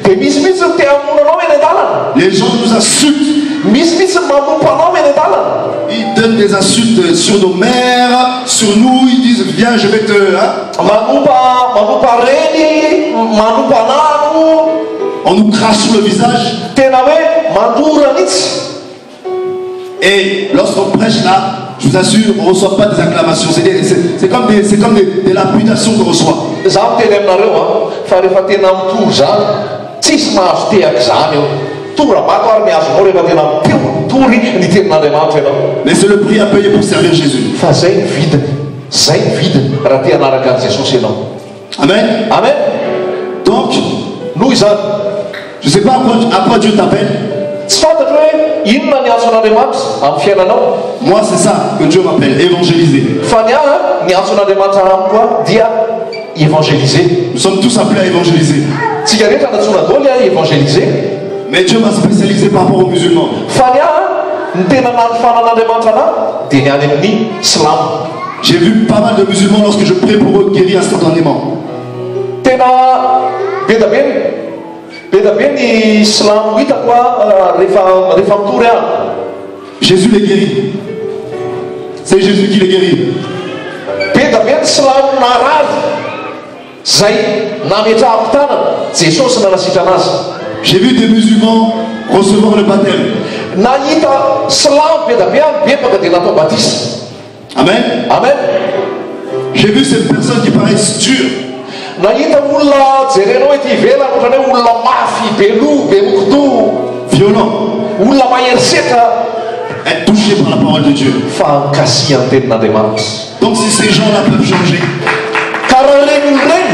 dia misy mihitsy ny te hamonana anao eny an-dalana, Les gens nous insultent. misy mihitsy ny manompo anao eny an-dalana, Ils donnent des insultes sur nos mères, sur nous. Ils disent, viens, je vais te... hein. manompa reny, manompa anano, On nous crache sur le visage. tena hoe mandora mihitsy. Et lorsqu'on prêche là, je vous assure, on ne reçoit pas des acclamations. C'est comme des lapidations qu'on reçoit. Za miteny aminareo a, fa rehefa tena mitory zany tsisy mahazo tehaka zany eo. Tora-bato ary miazonao rehefa tena mitory ny tenin'Andriamanitra ianao. Mais c'est le prix à payer pour servir Jésus. Fa zay ny vidiny raha te hanaraka an' Jesosy ianao. Amen. Amen. Donc, Noho izany, je ne sais pas à quoi Dieu t'appelle. tsy fantatro hoe inona ny antso an'Andriamanitra amin'ny fiainanao. Moi, c'est ça que Dieu m'appelle, évangéliser. Fa ny ny antso an'Andriamanitra amiko dia évangéliser. Nous sommes tous appelés à évangéliser. Tsika rehetra natsona daholo a évangéliser. Mais Dieu m'a spécialisé par rapport aux musulmans. Fa ny tena nanofanan'Andriamanitra anahy dia ny any amin'ny silamo. J'ai vu pas mal de musulmans lorsque je prie pour eux guérir instantanément. Tena be da be be da be ny silamo hitako a rehefa mitory any. Jésus les guérit. C'est Jésus qui les guérit. Be da be ny silamo narary zay nametrahako tanana Jesosy nanasitrana azy. J'ai vu des musulmans recevoir le baptême. Nahita silamo be da be any bebaka dia natao batisa. Amen. Amen. J'ai vu ces personnes qui paraissent dures. Nahita olona jerenao ety ivelany ohatrany hoe olona mafy be lo be mokoto, Violents. olona maherisetra Être touchés par la parole de Dieu. fa nkasiany tenin'Andriamanitra. Donc si ces gens-là peuvent changer, Ka raha reny olo reny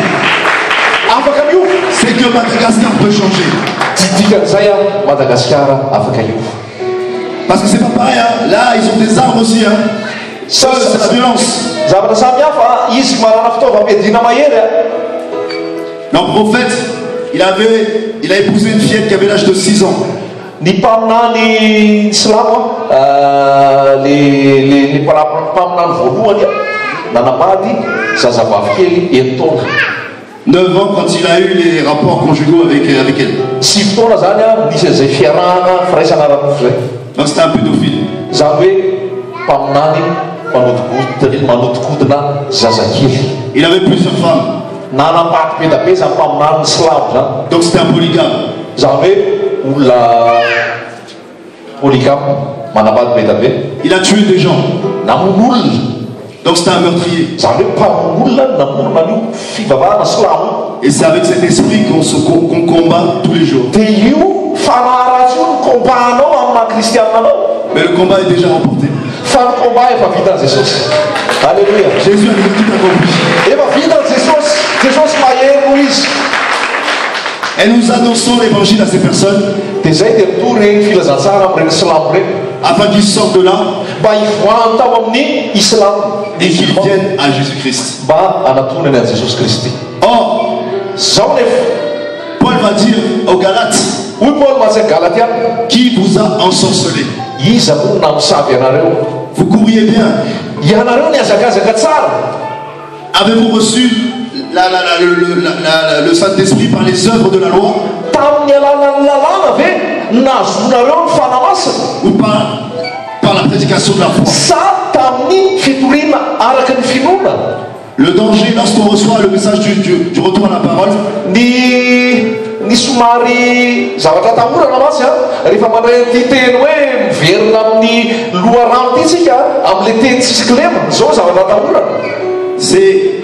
afaka miova, c'est que Madagascar peut changer. didikan'izay a Madagasikara afaka iova. Parce que c'est pas pareil, hein. Là ils ont des armes aussi, hein. Ça, c'est la violence. Zavatra samy hafa izy manana fitaovam-piadiana mahery a. Leur prophète, il a épousé une fillette qui avait l'âge de 6 ans. Ny mpaminany silamo le mpaminany voalohany nanambady zazavavy kely 9 taona. 9 ans quand il a eu les rapports conjugaux avec elle. 6 taona zany a nisy an'izay fiarahana firaisana ranofo zay. Donc c'était un pédophile. Zany hoe mpaminany manotikodina zazakely. Il avait plusieurs femmes. Nanambady be da be zany mpaminany silamo zany. Donc c'était un polygame. Zany hoe olona polygame manambady be da be. Il a tué des gens. Namono olona. Donc c'était un meurtrier. Zany hoe mpamono olona namonona an'io fivavahana silamo. Et c'est avec cet esprit qu'on combat tous les jours. Dia io fanahy ratsy io no kombanao amin'ny maha-kristianina anao. Mais le combat est déjà remporté. Fa ny combat efa vitan'i Jesosy. Alléluia. Jésus a tout accompli. Efa vitan'i Jesosy. Jesosy mahery noho izy. Et nous annonçons l'évangile à ces personnes Dia zay dia mitory reny filazantsara amin'ireny silamo reny afin qu'ils sortent de là mba hivoahany tao amin'ny islamo et qu'ils viennent à Jésus-Christ. mba anatonany an'i Jesosy Kristy. Or, Zao nefa Paul va dire aux Galates, hoy Paul mazay Galatiana, qui vous a ensorcelé? iza moa namosavy anareo? Vous courriez bien. Ianareo niazakazaka tsara. Avez-vous reçu le Saint-Esprit par les œuvres de la loi Tamin'ny alalan'ny lalàna ve nazonareo ny fanamasina, ou par la prédication de la foi? sa tamin'ny fitoriana araka ny finoana? Le danger lorsqu'on reçoit le message du retour à la parole, Ny somary zavatra tahorana masy a rehefa mandray ty teny hoe miverina amin'ny loharano ty tsika amin'le teny tsisy kilema, zao zavatra tahorana. c'est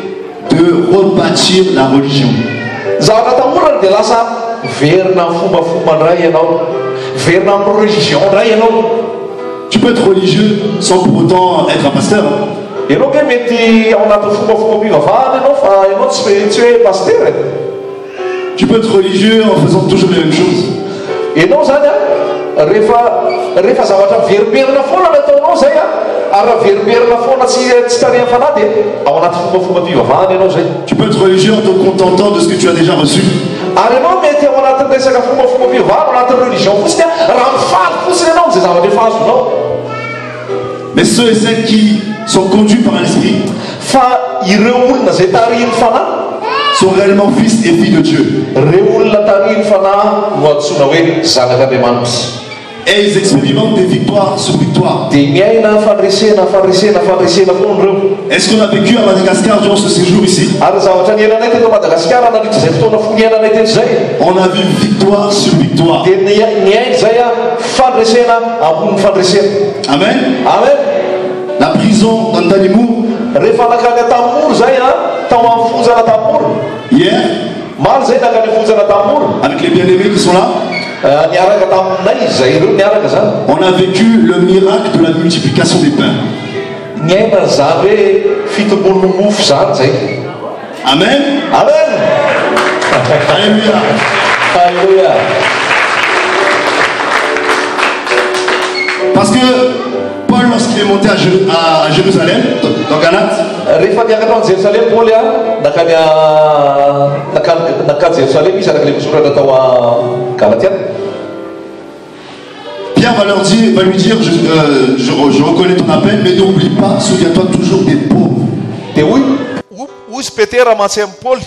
de rebâtir la religion. Zavatra tahorana dia lasa verina amin'ny fombafomba ndray ianao, verina amin'ny religion ndray ianao. Tu peux être religieux sans pour autant être un pasteur. Ianao ke mety ao anaty fombafomba-pivavahana ianao fa ianao tsy hoe paster. Tu peux être religieux en faisant toujours les mêmes choses. Ianao zany a rehefa zavatra veriberina foana nataonao zay a, ary raha veriberina foana tsy tarihan'ny fanahy dia ao anaty fombafomba-pivavahana ianao zay. Tu peux être religieux en te contentant de ce que tu as déjà reçu. Ary ianao mety ao anatin'ny resaka fombafomba-pivavahana, ao anatin'ny religion fotsiny a, raha mifaly fotsiny ianao zay zavatra efa azonao. Mais ceux et celles qui sont conduits par l'Esprit Fa ireo olona zay tarihin'ny fanahy, sont réellement fils et filles de Dieu. reo olona tarihin'ny fanahy no antsoina hoe zanak'Andriamanitra. Et ils expérimentent des victoires sur victoires. Dia miaina fandresena foana reo. Est-ce qu'on a vécu à Madagascar durant ce séjour ici? Ary zavatra niainanay teto Madagasikara nandritra zay fotoana foniainanay teto zay, On a vu victoire sur victoire. dia niainy zay a fandresena ambony fandresena. Amen. Amen. La prison d'Andanimou, Rehefa nakany Tamoro zay a, tao amin'ny fonjana Tamoro. hier, Maro zay nakany fonjana Tamoro. avec les bien-aimés qui sont là, Niaraka taminay zay ireo niaraka zany. on a vécu le miracle de la multiplication des pains. Niaina zany hoe fitombon'ny mofo zany zay. Amen. Amen. Alléluia. Alléluia. Parce que Paul, lorsqu'il est monté à Jérusalem, dans Galates, Rehefa niakatra any Jerusalem Paoly a, nakany Jerusalem izy araka le misoratra tao a Galatiana. Pierre va lui dire, je reconnais ton appel, mais n'oublie pas, souviens-toi toujours des pauvres. Dia hoy Ozy Petera matsy amin'ny Paoly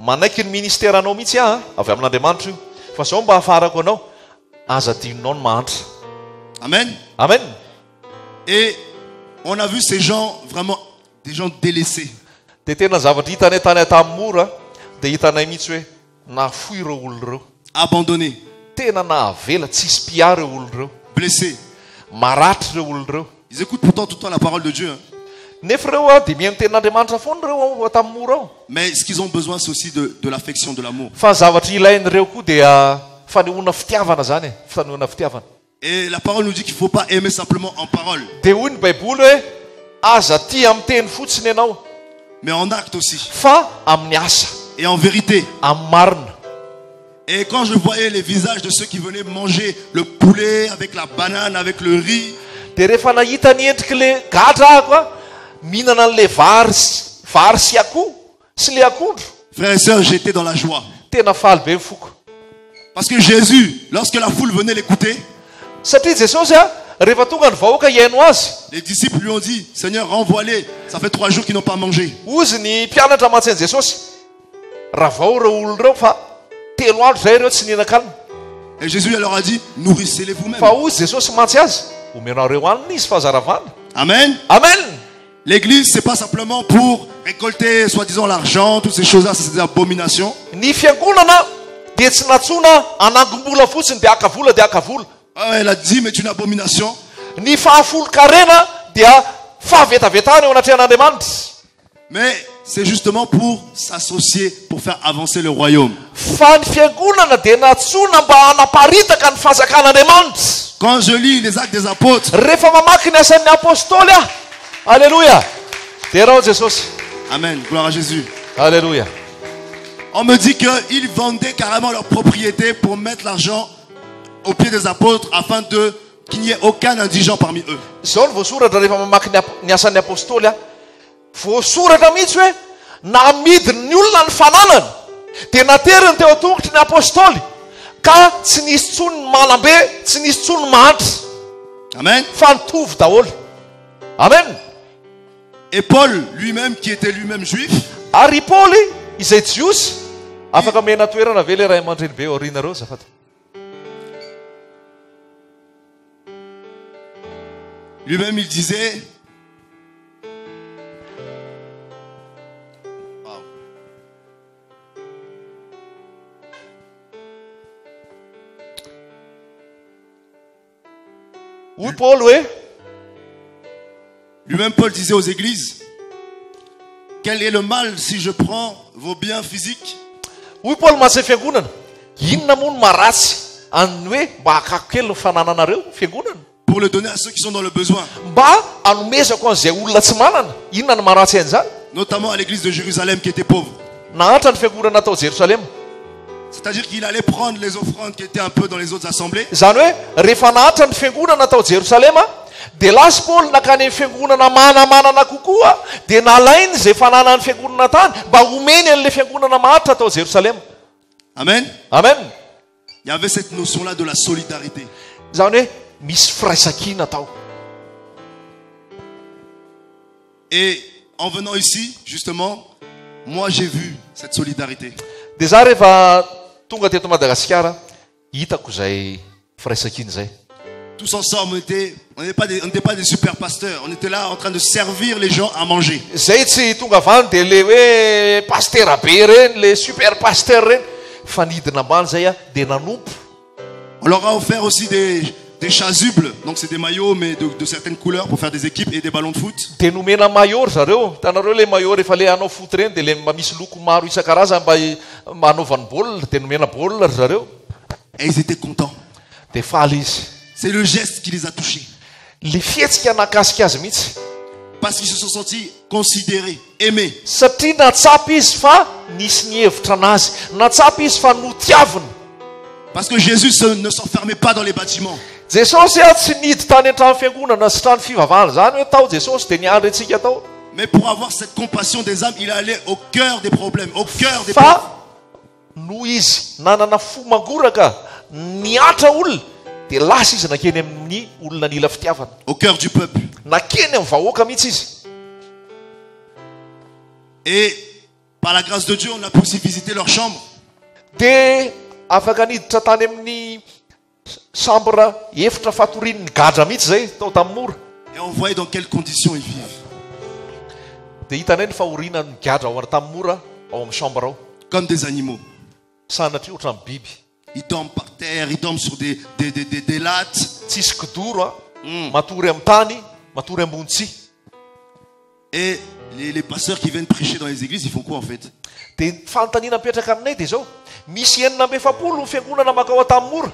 manaiky ny ministèranao mihitsy avy amin'Andriamanitra io fa zao mba hafarako anao aza tianao ny mahantra. Amen. Amen. Et on a vu ces gens, vraiment, des gens délaissés. Dia tena zavatra hitanay tany tamin'ny mora dia hitanay mihitsy hoe nafoy ireo olona ireo, Abandonnés, tena nahavela tsisy pia ireo olona ireo, blessés. maratra ireo olona ireo. Ils écoutent pourtant tout le temps la parole de Dieu, hein. Nefa ireo a dia mihaino tenin'Andriamanitra foana ireo tamin'ny mora ao. Mais ce qu'ils ont besoin, c'est aussi de l'affection, de l'amour. Fa zavatra ilain'ireo koa dia fanehoana fitiavana zany e, fanehoana fitiavana. Et la parole nous dit qu'il ne faut pas aimer simplement en parole, Dia hoy ny Baiboly hoe aza tia amin'ny teny fotsiny ianao, mais en acte aussi, fa amin'ny asa, et en vérité. amin'ny marina. Et quand je voyais les visages de ceux qui venaient manger le poulet avec la banane, avec le riz, Dia rehefa nahita ny endrik'le gadra ahako a mihinana an'le vary sy akoho sy le akondro, frères et sœurs, j'étais dans la joie. tena faly be ny foko. Parce que Jésus, lorsque la foule venait l'écouter, Satria Jesosy a rehefa tonga ny vahoaka hiaino azy, les disciples lui ont dit, Seigneur, renvoie-les, ça fait 3 jours qu'ils n'ont pas mangé. ozy ny mpianatra aman-tsain'i Jesosy, raha vao ireo olona ireo fa 3 andro zay ireo tsy nihinan-kanina. Et Jésus leur a dit, nourrissez-les vous-même. Fa ozy Jesosy mantsy azy, omenareo hanina izy fahazaravana. Amen. Amen. L'église, c'est pas simplement pour récolter, soi-disant, l'argent, toutes ces choses-là, c'est des abominations. Ny fiangonana dia tsy natsona anangom-bola fotsiny dia aka vola dia aka vola. Ah, elle a dit, mais c'est une abomination. Ny fahafolo-karena dia fahavetavetana eo anatrehan'Andriamanitra. Mais c'est justement pour s'associer, pour faire avancer le royaume. Fa ny fiangonana dia natsona mba hanaparitaka ny fanjakan'Andriamanitra. Quand je lis les actes des apôtres, Rehefa mamaky ny asan'ny apôstôly ah, alleluia, dia rao Jesosy, Amen, gloire à Jésus. alleluia. On me dit qu'ils vendaient carrément leur propriété pour mettre l'argent aux pieds des apôtres afin qu'il n'y ait aucun indigent parmi eux. Zao ny voasoratra rehefa mamaky ny asan'ny apôstôly a, voasoratra mihitsy hoe namidiny ny olona ny fananany dia nateriny teo an-tongotry ny apôstôly ka tsy nisy tsony ny malambe, tsy nisy tsony ny mahantra, Amen. fa nitovy daholo. Amen. Et Paul lui-même, qui était lui-même juif, Ary Paoly izay jiosy afaka mena toerana ve le ray aman-dreny be aorianareo zafata. lui-même il disait, Hoy Paoly hoe lui-même Paul disait aux églises, quel est le mal si je prends vos biens physiques hoy Paoly matsy fiangonana, inona moa no maratsy any hoe mba hakako kely ny fanananareo fiangonana, pour le donner à ceux qui sont dans le besoin, mba anomezako an'izay olona tsy manana. Inona no maratsy an'izany? notamment à l'église de Jérusalem qui était pauvre. Nahatra ny fiangonana tao Jerusalema. C'est-à-dire qu'il allait prendre les offrandes qui étaient un peu dans les autres assemblées, Zany hoe rehefa nahatra ny fiangonana tao Jerusalema dia lasy Paoly nakany amin'ny fiangonana manamanana kokoa dia nalainy izay fananany fiangonana tany mba homeny an'ilay fiangonana mahatra tao Jerusalema. Amen. Amen. Il y avait cette notion-là de la solidarité. Zany hoe misy firaisan-kina tao. Et en venant ici, justement, moi j'ai vu cette solidarité. Dia za rehefa tonga teto Madagasikara hitako izay firaisan-kina izay. Tous ensemble, on n'était pas des super pasteurs. On était là en train de servir les gens à manger. Zay tsy tonga avany dia le hoe pastera be reny, le super pasteur reny, fa nidina ambany zay a dia nanompo. On leur a offert aussi des chasubles. Donc c'est des maillots mais de certaines couleurs pour faire des équipes et des ballons de foot. Dia nomena maillot zareo, hitanareo le maillot rehefa le hanao foot reny dia le mba misy loko maro isan-karazany mba hanaovany baolina, dia nomena baolina ry zareo. Et ils étaient contents. Dia faly izy. C'est le geste qui les a touchés. Le fihetsika nakasika azy mihitsy. Parce qu'ils se sont sentis considérés, aimés. Satria natsapy izy fa nisy ny hevitra anazy, natsapy izy fa notiavina. Parce que Jésus ne s'enfermait pas dans les bâtiments. Jesosy a tsy nidy tany an-trano fiangonana sy trano fivavahana zany hoe tao Jesosy dia niandry antsika tao. Mais pour avoir cette compassion des âmes, il allait au cœur des problèmes, au cœur des Fa pauvres. noho izy nanana fo mangoraka niatra olona dia lasa izy nakeny amin'ny olona nila fitiavana, Au cœur du peuple. nakeny amin'ny vahoaka mihitsy izy. Et par la grâce de Dieu, on a pu aussi visiter leur chambre. Dia afaka niditra tany amin'ny chambre efitra fatorian'ny gadra mihitsy zay tao tamin'ny mora. Et on voyait dans quelles conditions ils vivent. Dia hitanay ny fahorinan'ny gadra ao tamin'ny mora ao amin'ny chambre ao. Comme des animaux. Sanatria ohatran'ny biby. Ils dorment par terre, ils dorment sur des lattes. Tsisy kidoro, matory amin'ny tany, matory ambony tsihy. Et les pasteurs qui viennent prêcher dans les églises, ils font quoi en fait? Dia fanontaniana mipetraka aminay dia zao, misy 950 ny fiangonana makao ao tamin'ny mora.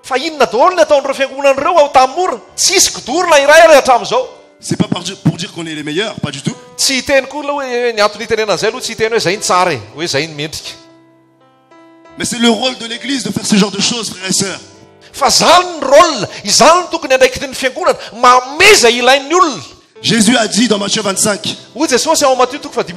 Fa inona daholo ny ataon'ireo fiangonan'ireo ao tamin'ny mora? Tsisy kidoro na iray ary hatramin'izao. C'est pas pour dire qu'on est les meilleurs, pas du tout. Tsy hiteny koa aloha hoe ny antony hitenena an'izay aloha tsy hiteny hoe zay ny tsara e, hoe zay ny mendrika. Mais c'est le rôle de l'église de faire ce genre de choses, frères et sœurs. Fa zany ny rôle, izany ny tokony andraikitry ny fiangonana, mameza ilain'ny olona. Jésus a dit dans Matthieu 25, Hoy Jesosy ao Matthieu 25,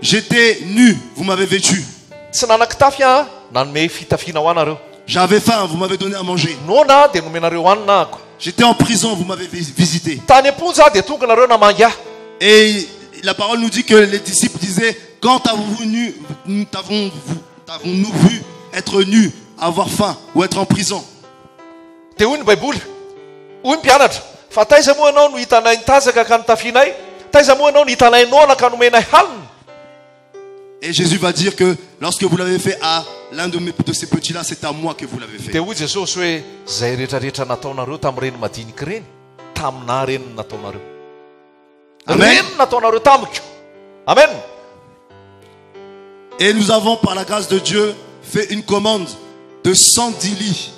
j'étais nu, vous m'avez vêtu. tsy nanan-kitafy aho, nanome fitafiana ho anareo. J'avais faim, vous m'avez donné à manger. Nona dia nomenareo hanina ahako. J'étais en prison, vous m'avez visité. Tany amponja aho dia tonga nareo namangy aho. Et la parole nous dit que les disciples disaient, quand avons-nous vu être nus, avoir faim ou être en prison? Dia hoy ny Baiboly, hoy ny mpianatra, fa taiza moa ianao no hitanay nitazaka ka nitafianay? Taiza moa ianao no hitanay nona ka nomenay hanina? Et Jésus va dire que lorsque vous l'avez fait à l'un de ces petits-là, c'est à moi que vous l'avez fait. Dia hoy Jesosy hoe zay rehetrarehetra nataonareo tamin'ireny madinika reny, taminahy reny nataonareo. Amen. Reny nataonareo tamiko. Amen. Et nous avons, par la grâce de Dieu, fait une commande de 110 lits.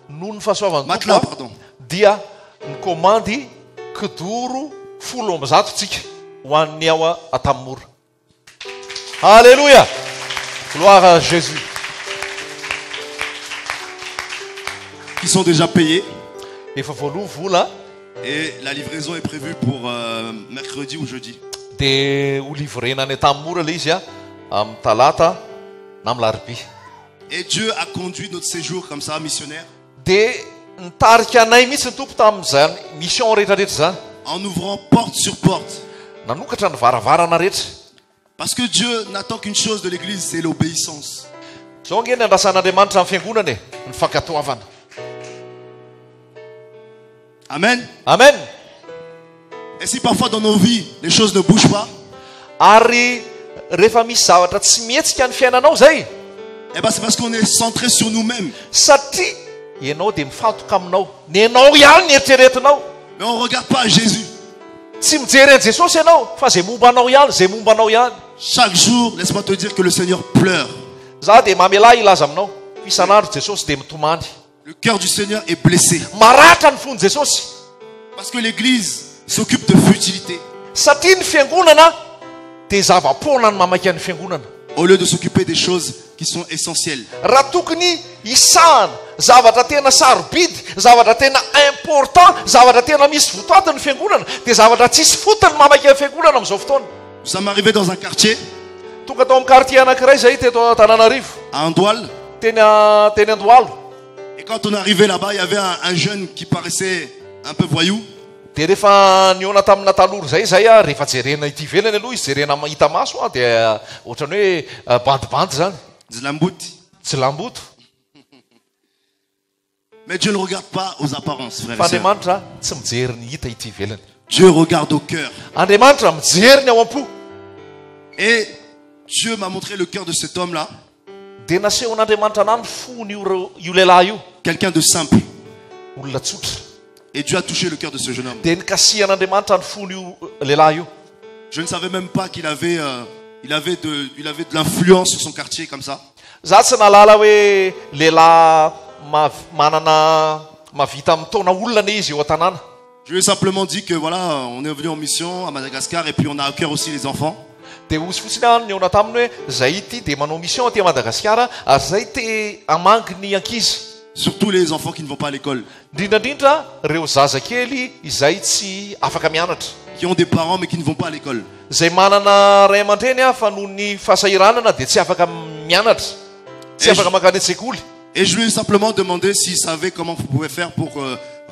Noho ny fahasoavany Matelas, Tompo pardon. dia nikomandy kidoro 100 tsika ho an'ny ao tamin'ny mora. Alléluia. Gloire à Jésus. Qui sont déjà payés. Efa voaloha vola Et la livraison est prévue pour mercredi ou jeudi. dia ho livrenany tamin'ny mora le izy amin'ny talata na amin'ny larobia. Et Dieu a conduit notre séjour comme ça, missionnaire, Dia nitarika anay mihitsy ny Tompo tamin'izany mission rehetrarehetra zany. en ouvrant porte sur porte. Nanokatra ny varavarana rehetra. Parce que Dieu n'attend qu'une chose de l'église, c'est l'obéissance. Zao nge ny andrasan'Andriamanitra amin'ny fiangonana ny fankatoavana. Amen. Amen. Et si parfois dans nos vies, les choses ne bougent pas, Ary rehefa misy zavatra tsy mihetsika ny fiainanao zay, eh ben c'est parce qu'on est centré sur nous-mêmes. satria ianao dia mifantoka aminao, ny anao ihany ny eritreretinao. Mais on ne regarde pas à Jésus. Tsy mijery an'i Jesosy ianao, fa zay mombanao ihany, zay mombanao ihany. Chaque jour, laisse-moi te dire que le Seigneur pleure. Za dia mamelahy ilaza aminao, isan'andro Jesosy dia mitomany. Le cœur du Seigneur est blessé. Maratra ny fon'ny Jesosy. Parce que l'église s'occupe de futilité. Satria ny fiangonana dia zava-poana ny mamaika ny fiangonana. Au lieu de s'occuper des choses qui sont essentielles. Raha tokony isahana zavatra tena sarobidy, zavatra tena important, zavatra tena misy votoatiny ny fiangonana, dia zavatra tsisy fotony mamaika ny fiangonana amin'izao fotoana. Nous sommes arrivés dans un quartier, Tonga tao amin'ny quartier anankiray zay teto Antananarivo, à Andoile. teny Andohalo. Et quand on est arrivé là-bas, il y avait un jeune qui paraissait un peu voyou. Dia rehefa niona tamina talory zay rehefa jerena ity velany aloha izy jerena mahita maso dia ohatrany hoe bandibandy zany, Zlambouti. tsy lamboto. Mais Dieu ne regarde pas aux apparences, frères Fa et sœurs. Andriamanitra tsy mijery ny hita ity velany. Dieu regarde au cœur. Andriamanitra mijery ny ao am-po. Et Dieu m'a montré le cœur de cet homme-là. Dia nasehon'Andriamanitra anany fony io lehilahy io, Quelqu'un de simple. olona tsotra. Et Dieu a touché le cœur de ce jeune homme. Dia nikasihan'Andriamanitra ny fony io lehilahy io. Je ne savais même pas qu'il avait, il avait de l'influence sur son quartier comme ça. Za tsy nalala hoe lehilahy manana mavita mitona olona ne izy eo an-tanàna. Je lui ai simplement dit que voilà, on est venu en mission à Madagascar et puis on a à cœur aussi les enfants. Dia osy fotsiny any ny ona taminy hoe zay ity dia manao mission aty Madagasikara ary zay te hamangy ny ankizy, Surtout les enfants qui ne vont pas à l'école. indrindrandrindra reo zazakely izay tsy afaka mianatra, Qui ont des parents mais qui ne vont pas à l'école. zay manana ray aman-dreny fa noho ny fahasahiranana dia tsy afaka mianatra, tsy afaka mankany an-tsekoly. Et je lui ai simplement demandé s'il savait comment vous pouvez faire pour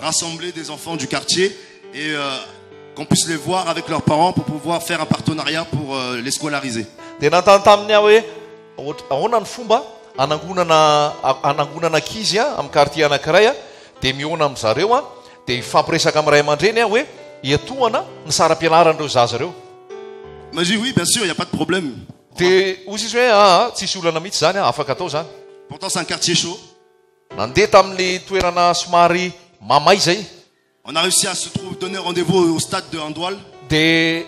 rassembler des enfants du quartier et qu'on puisse les voir avec leurs parents pour pouvoir faire un partenariat pour les scolariser. Dia nantany taminy aho hoe ahoana ny fomba anangonana ankizy amin'ny quartier anankiray dia miona amin'zareo dia ifampiresaka amin'ny ray aman-dreny hoe etoana ny saram-pianaran'ireo zaza reo. Il m'a dit oui, bien sûr, il n'y a pas de problème. Dia ozy izy hoe tsisy olana mihitsy zany afaka atao zany. Pourtant, c'est un quartier chaud. Nandeha tamin'ny toerana somary mamay zay. On a réussi à se donner rendez-vous au stade de Andoual. Dia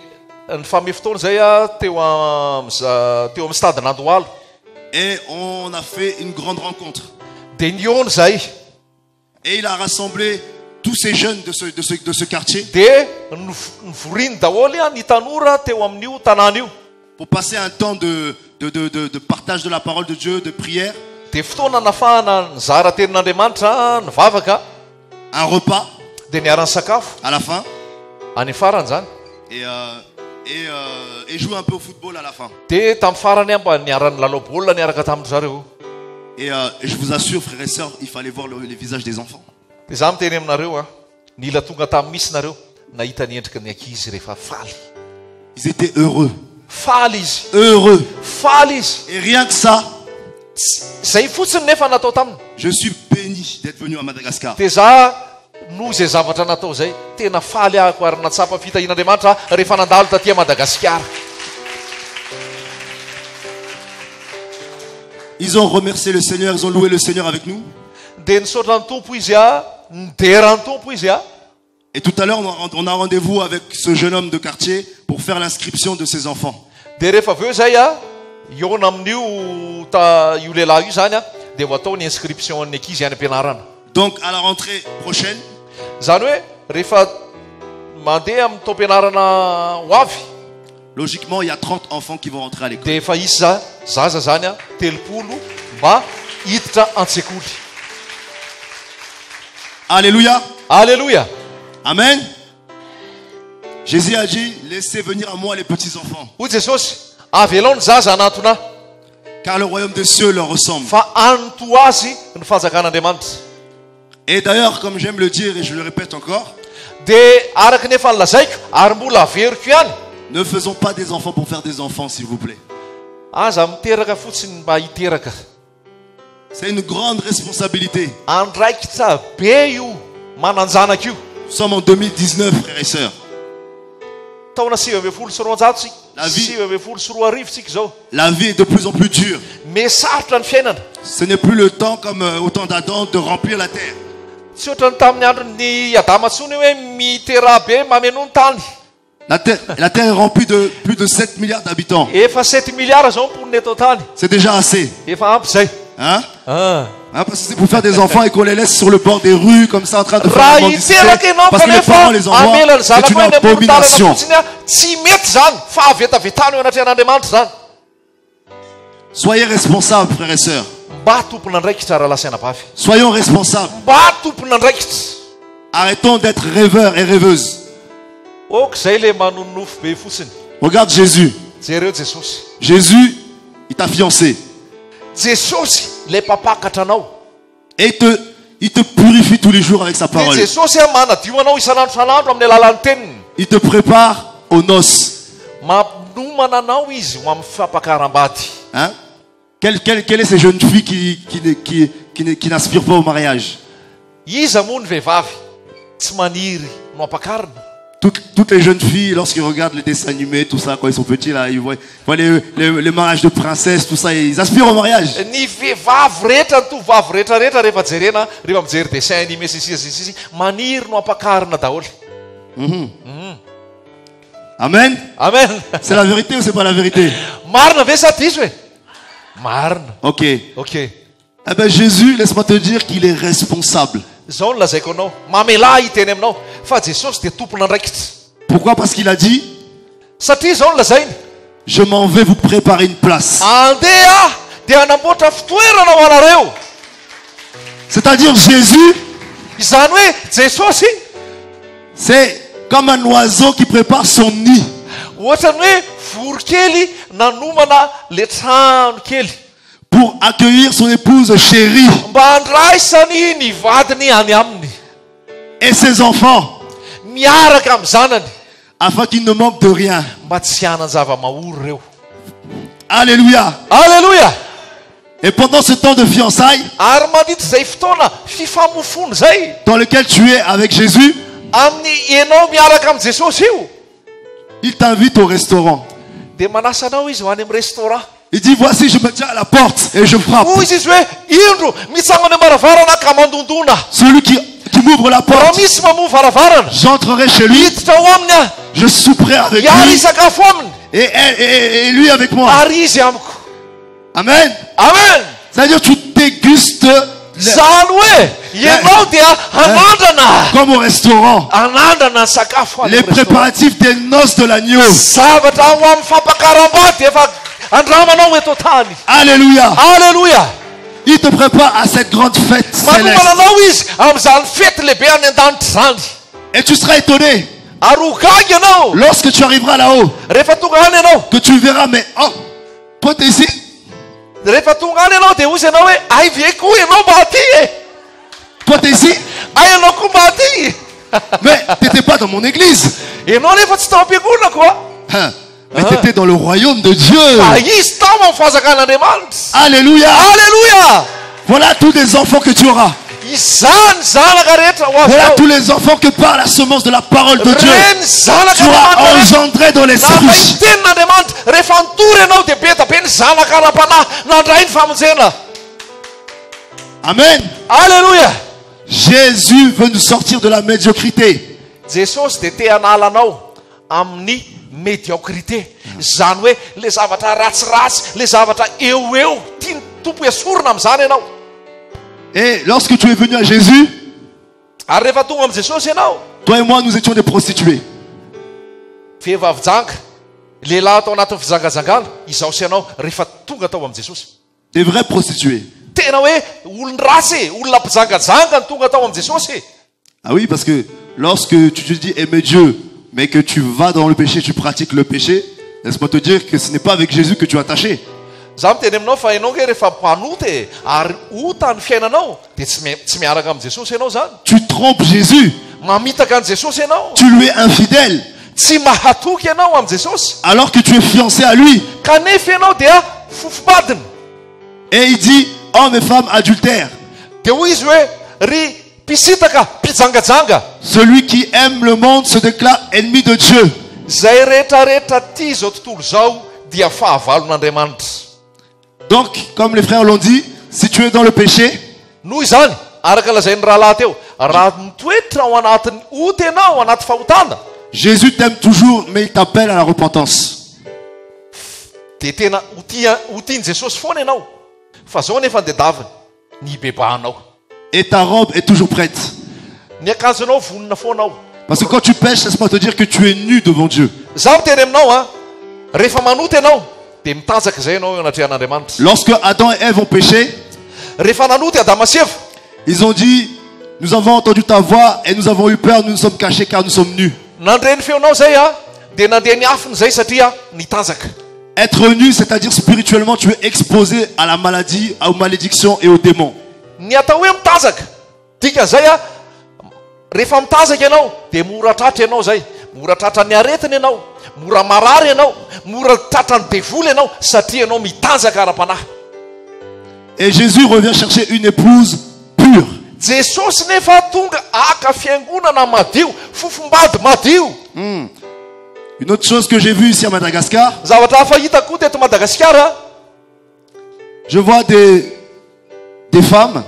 ny famehy fotoana zay teo amin'ny stade n'Andohalo. Et on a fait une grande rencontre. Dia niona zay. Et il a rassemblé tous ces jeunes de ce quartier. Dia nivoriny daholo ny tanora teo amin'io tanàna io. Pour passer un temps de partage de la parole de Dieu, de prière. Dia fotoana nafahana nizara tenin'Andriamanitra nivavaka. Un repas. Dia niarany sakafo. À la fin. Any farany zany. Et jouer un peu au football à la fin. Dia tamin'ny farany mba niarany lalao baolina niaraka tamin'ny zareo. Et je vous assure, frères et sœurs, il fallait voir les visages des enfants. Dia zaho miteny aminareo nila tonga tamin'ny misy nareo nahita ny endrika ny ankizy rehefa faly. Ils étaient heureux. Faly izy. Heureux. Faly izy. Et rien que ça. Zay fotsiny nefa natao taminy. Je suis béni d'être venu à Madagascar. Dia zaho noho zay zavatra natao zay tena faly ahako ary natsapa fitahin'Andriamanitra rehefa nandalo taty à Madagascar. Ils ont remercié le Seigneur, ils ont loué le Seigneur avec nous. Dia nisaotra ny tompo izy nidera ny tompo izy. Et tout à l'heure, on a rendez-vous avec ce jeune homme de quartier pour faire l'inscription de ses enfants. Dia rehefa aveo zay iona amin'io io lehilahy io zany dia ho atao ny inscription ny ankizy any am-pianarana. Donc à la rentrée prochaine, zany hoe rehefa mandeha amin'ny taom-pianarana ho avy, logiquement il y a 30 enfants qui vont rentrer à l'école. dia efa isy zaza zany 30 mba hiditra an-tsekoly. Alléluia. Alléluia. Amen. Jésus a dit, laissez venir à moi les petits enfants. Hoy Jesosy, avelao ny zaza anatona, car le royaume des cieux leur ressemble. fa anto azy ny fanjakan'Andriamanitra. Et d'ailleurs, comme j'aime le dire et je le répète encore, Dia araka nefa nilazaiko ary mbola averiko ihany, ne faisons pas des enfants pour faire des enfants, s'il vous plaît. aza miteraka fotsiny mba hiteraka. C'est une grande responsabilité. Andraikitra be io mananjanaka io. Nous sommes en 2019, frères et sœurs. Taona 2020 sy 2000 La vie- 2020 sy 2000 tsika zao. La vie est de plus en plus dure. Mesarotra ny fiainana. Ce n'est plus le temps comme au temps d'Adam de remplir la terre. Tsy ohatra ny tamin'ny andron'ny Adama ntsony hoe mitera be mameno ny tany. La terre est remplie de plus de 7 milliards d'habitants. Efa 7 milliards zao mponina eto tany. C'est déjà assez. Efa ampy zay. Hein? Ah. Hein, parce que c'est pour faire des enfants et qu'on les laisse sur le bord des rues comme ça en train de faire Raha la mendicité. hiteraka ianao Parce que les kanefa parents les envoient. amela ny C'est zanako une eny amin'ny talana abomination. fotsiny tsy mety zany fa avetavetana eo anatrehan'Andriamanitra zany. Soyez responsables, frères et sœurs. Mba tompona andraikitra raha lasaina bavy. Soyons responsables. Mba tompona andraikitra. Arrêtons d'être rêveurs et rêveuses. Ok zay le manonofo be fotsiny. Regarde Jésus. Jereo Jesosy. Jésus, il t'a fiancé. Jesosy le mpapakatra anao. Et il te purifie tous les jours avec sa Dia parole. Jesosy manadio anao isanandro amin'ny alalan'ny teniny. Il te prépare aux noces. Manomana anao izy ho amin'ny fampakaram-bady. Hein? Quelle est ces jeunes filles qui n'aspirent pas au mariage? Iza moa ny vehivavy tsy maniry no ampakarina. Toutes les jeunes filles, lorsqu'ils regardent les dessins animés, tout ça, quand ils sont petits, là, ils voient les mariages de princesses, tout ça, ils aspirent au mariage. Ny vehivavy rehetra ny tovovavy rehetrarehetra rehefa jerena rehefa mijery dessin animé sisy maniry no ampakarina daholo. Amen. Amen. C'est la vérité ou c'est pas la vérité? Marina ve sa diso e? Marina. Ok. Ok. Eh ben Jésus, laisse-moi te dire qu'il est responsable. Zao no lazaiko anao. Mamelahy iteny aminao. Fa Jesosy dia tompona andraikitra. Pourquoi? Parce qu'il a dit, Satria zao no lazainy. je m'en vais vous préparer une place. Andeha dia hanamboatra fitoerana ho anareo. C'est-à-dire Jésus, Izany hoe Jesosy c'est comme un oiseau qui prépare son nid. ohatrany hoe vorokely nanomana le trano kely Pour accueillir son épouse chérie mba handraisany ny vadiny any aminy. et ses enfants, Miaraka amin'ny zanany afin qu'ils ne manquent de rien. mba tsy hianan-java-maory reo. Alléluia. Alléluia. Et pendant ce temps de fiançailles, ary mandritra izay fotoana fifamofony zay dans lequel tu es avec Jésus, amin'ny ianao miaraka amin'ny Jesosy io, il t'invite au restaurant. dia manasa anao izy ho any amin'ny restaurant. Il dit, voici, je me tiens à la porte et je frappe. Hoy izy hoe indro mitsangana am-baravarana ka mandondona. Celui qui m'ouvre la Raha porte, misy mamoa varavarana, j'entrerai chez lui, hiditra ao aminy aho, je souperai avec hiary lui hisakafo aminy, et lui avec moi. ary izy amiko. Amen. Amen. C'est-à-dire tu dégustes Zany hoe ianao dia anandrana, comme au restaurant anandrana ny sakafo any les amin'ny restaurant. préparatifs des noces de l'agneau. Zavatra ao amin'ny fampakaram-bady efa andramanao eto tany. Alléluia. Alléluia. Il te prépare à cette grande fête céleste. Manomana anao izy amin'izany fety lehibe any an-danitra zany. Et tu seras étonné Ary ho gaga ianao lorsque tu arriveras là-haut, rehefa tonga any ianao. que tu verras, mais oh, toi t'es ici. Rehefa tonga any ianao dia hozy ianao hoe ay ve koa ianao mba aty e. Toi t'es ici, Ay ianao koa mba aty. mais t'étais pas dans mon église. Ianao nefa tsy tao am-piangonana koa. Hein, mais t'étais dans le royaume de Dieu. Fa izy tao amin'ny fanjakan'Andriamanitra. Alléluia. Alléluia. Voilà tous les enfants que tu auras. Izany zanaka rehetra ho Voilà azy tous les enfants que par la semence de la parole de Dieu, reny tu zanaka as engendré dans l'esprit. tenin'Andriamanitra rehefa nitory ianao dia be da be ny zanaka ara-panahy nandray ny famonjena. Amen. Alléluia. Jésus veut nous sortir de la médiocrité. Jesosy dia te hanala anao amin'ny médiocrité, zany hoe le zavatra ratsiratsy, le zavatra eo tiany tompo esorona amin'izany ianao. Et lorsque tu es venu à Jésus, Ary rehefa tonga amin'ny Jesosy ianao, toi et moi, nous étions des prostituées. vehivavy janga, lehilahy atao anatin'ny fijangajangana, izao sy ianao rehefa tonga tao amin'ny Jesosy. Des vraies prostituées. Tena hoe olon-dratsy, olona mpijangajanga ny tonga tao amin'ny Jesosy. Ah oui, parce que lorsque tu te dis aimer Dieu, mais que tu vas dans le péché, tu pratiques le péché, laisse-moi te dire que ce n'est pas avec Jésus que tu es attaché. Zaho miteny aminao fa ianao ke rehefa mpanoty ary ota ny fiainanao dia tsy miaraka amin'ny Jesosy ianao zany. Tu trompes Jésus, Mamitaka an' Jesosy ianao, tu lui es infidèle, tsy mahatoky ianao amin'ny Jesosy, alors que tu es fiancé à lui. kanefa ianao dia fofobadiny. Et il dit, hommes et femmes adultères, Dia hoy izy hoe ry mpisitaka mpijangajanga, celui qui aime le monde se déclare ennemi de Dieu. zay rehetrarehetra ty zao tontolo zao dia fahavalon'Andriamanitra. Donc, comme les frères l'ont dit, si tu es dans le péché, Noho izany, araka lazain'ny rahalahy teo, raha mitoetra ao anatin'ny oty ianao anaty fahotana, Jésus t'aime toujours, mais il t'appelle à la repentance. dia tena hotiany Jesosy foana ianao. Fa zao nefa dia daviny ny bebahanao. Et ta robe est toujours prête. Ny akanjonao vonona foanao. Parce que quand tu pêches, laisse-moi te dire que tu es nu devant Dieu. Zaho miteny aminao a, rehefa manoty ianao dia mitanjaka izay ianao eo anatrehan'Andriamanitra. Lorsque Adam et Ève ont péché, Rehefa nanoty Adama sy Eva, ils ont dit, nous avons entendu ta voix et nous avons eu peur, nous nous sommes cachés car nous sommes nus. nandreny feonao zay a, dia nandeha ny afiny zay satria nitanjaka. Être nu, c'est-à-dire spirituellement, tu es exposé à la maladie, aux malédictions et aux démons. Ny atao hoe mitanjaka, dikan'izay a, rehefa mitanjaka ianao dia mora tratra ianao zay, mora tratra ny aretina ianao, mora marary ianao, mora tratra ny devoly ianao satria ianao mitanjaka ara-panahy. Et Jésus revient chercher une épouse pure. Jesosy nefa tonga aka fiangonana madio, fofombady madio. Une autre chose que j'ai vue ici à Madagascar, Zavatra hafa hitako teto Madagasikara, je vois des femmes,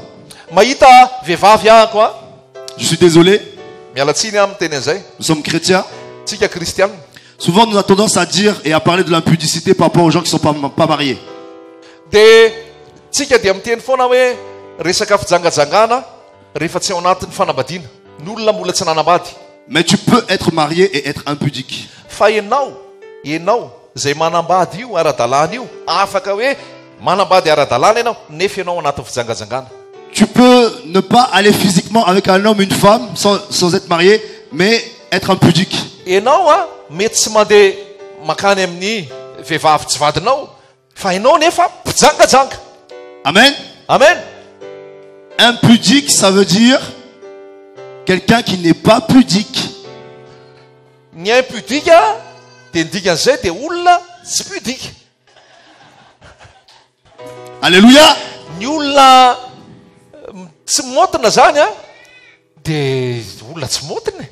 mahita vehivavy ah koa. je suis désolé, Miala tsiny amin'ny teny an'izay, nous sommes chrétiens. tsika kristianina. Souvent, nous avons tendance à dire et à parler de l'impudicité par rapport aux gens qui ne sont pas mariés. Dia tsika dia miteny foana hoe resaka fijangajangana rehefa tsy ao anatin'ny fanambadiana, ny olona mbola tsy nanambady. Mais tu peux être marié et être impudique. Fa ianao zay manambady io ara-dalàna io, afaka hoe manambady ara-dalàna ianao nefa ianao anatin'ny fijangajangana. Tu peux ne pas aller physiquement avec un homme, une femme, sans être marié, mais être impudique. Ianao a mety tsy mandeha makany amin'ny vehivavy tsy vadinao, fa ianao nefa mpijangajanga. Amen. Amen. Impudique, ça veut dire quelqu'un qui n'est pas pudique. Ny impudika dia ny dikan'izay dia olona tsy pudika. Alléluia. Ny olona tsy motina zany a dia olona tsy motina.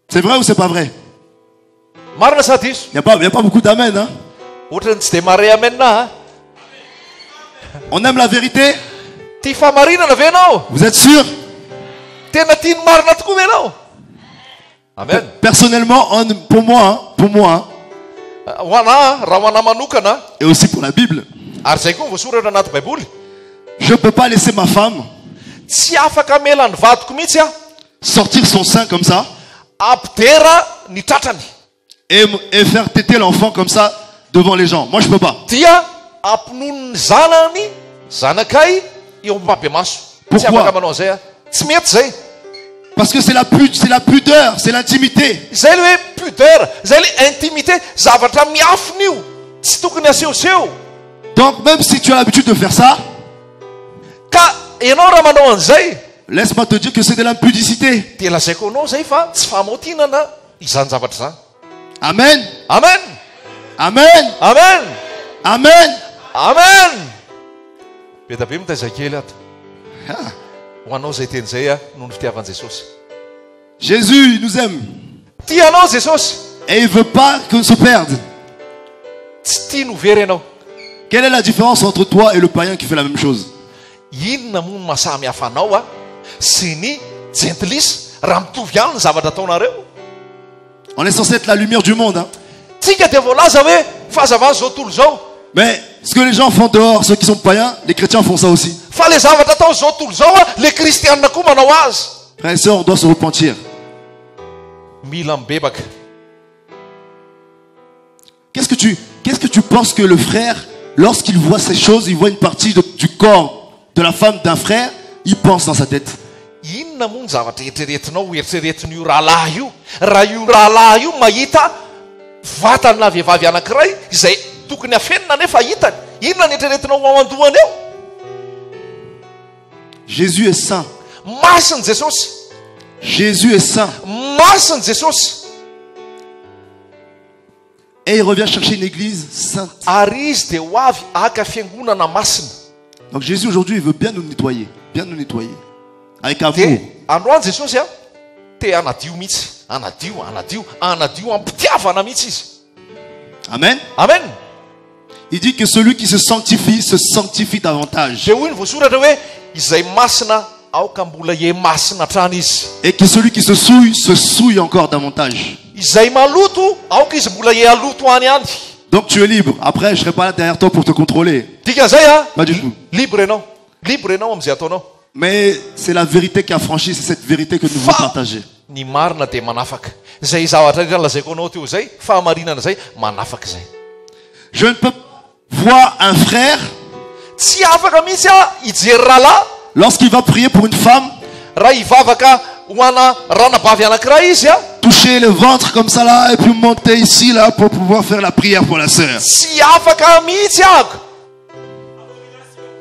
C'est vrai ou c'est pas vrai? Marina sa diso? Il n'y a pas beaucoup d'amen. Hein? Ohatrany tsy dia mare amena. On aime la vérité? Tia fahamarinana ve ianao? Vous êtes sûr? Tena tiany marina tokoa ve ianao? Amen. Personnellement, pour moi, Ho anahy raha ho anahy manokana et aussi pour la Bible, ary zay koa voasoratra anaty baiboly, je ne peux pas laisser ma femme tsy afaka mela ny vadiko mihitsy a sortir son sein comme ça ampidera ny tratrany et faire téter l'enfant comme ça devant les gens. Moi, je ne peux pas. dia ampinono ny zanany zanakay eo ambabe maso. Tsy Pourquoi? afaka manao zay a. Tsy mety zay. Parce que c'est la pudeur, c'est l'intimité. Zay le hoe pudeur, zay le intimité, zavatra miafina io, tsy tokony asehoseho. Donc, même si tu as l'habitude de faire ça, Ka ianao raha manao an'izay, laisse-moi te dire que c'est de l'impudicité. dia lazaiko anao zay fa tsy fahamaotinana izany zavatra zany. Amen. Amen. Amen. Amen. Amen. Amen. Be da be mitaiza kely ato. Ah. Ho anao zay teny zay a noho ny fitiavan'i Jesosy. Jésus, il nous aime. Tianao Jesosy, Et il ne veut pas qu'on se perde. tsy tiany ho very ianao. Quelle est la différence entre toi et le païen qui fait la même chose? Inona moa no mahasamy hafa anao a sy ny gentlisy raha mitovy ihany ny zavatra ataonareo? On est censé être la lumière du monde. Hein? Tsika dia voalaza hoe fahazavana zao tontolo zao. Mais ce que les gens font dehors, ceux qui sont païens, les chrétiens font ça aussi. Fa le zavatra atao zao tontolo zao a le kristianina koa manao azy. Frères et sœurs, on doit se repentir. Mila mibebaka. Qu'est-ce que tu penses que le frère, lorsqu'il voit ces choses, il voit une partie du corps de la femme d'un frère, il pense dans sa tête? Inona moa ny zavatra eritreretinao eritreretin'io rahalahy io? Raha io rahalahy io mahita vatana vehivavy anankiray izay tokony afenina nefa hitany, inona ny eritreretinao ao andohany eo? Jésus est saint. Masiny Jesosy. Jésus est saint. Masiny Jesosy. Et il revient chercher une église sainte. Ary izy dia ho avy haka fiangonana masina. Donc Jésus aujourd'hui, il veut bien nous nettoyer. Bien nous nettoyer. Avec amour. Dia androany Jesosy a te anadio mihitsy. Anadio ampitiavana mihitsy izy. Amen. Amen. Il dit que celui qui se sanctifie davantage. Dia hoy ny voasoratra hoe izay masina aoka mbola ie masina hatrany izy. Et que celui qui se souille encore davantage. Izay maloto aoka izy mbola ie aloto any ihany. Donc tu es libre. Après, je ne serai pas là derrière toi pour te contrôler. Dikan'izay a Pas du tout. libre ianao am'izay ataonao. Mais c'est la vérité qui a franchi. C'est cette vérité que nous voulons partager. Ny marina dia manafaka. Zay zavatra rehetra lazaiko anao teo zay fahamarinana zay manafaka zay. Je ne peux voir un frère Tsy afaka mihitsy a ijery rahalahy lorsqu'il va prier pour une femme, raha hivavaka ho ana ranabavy anankiray izy a. toucher le ventre comme ça là et puis monter ici là pour pouvoir faire la prière pour la sœur. Tsy afaka mihitsy ako.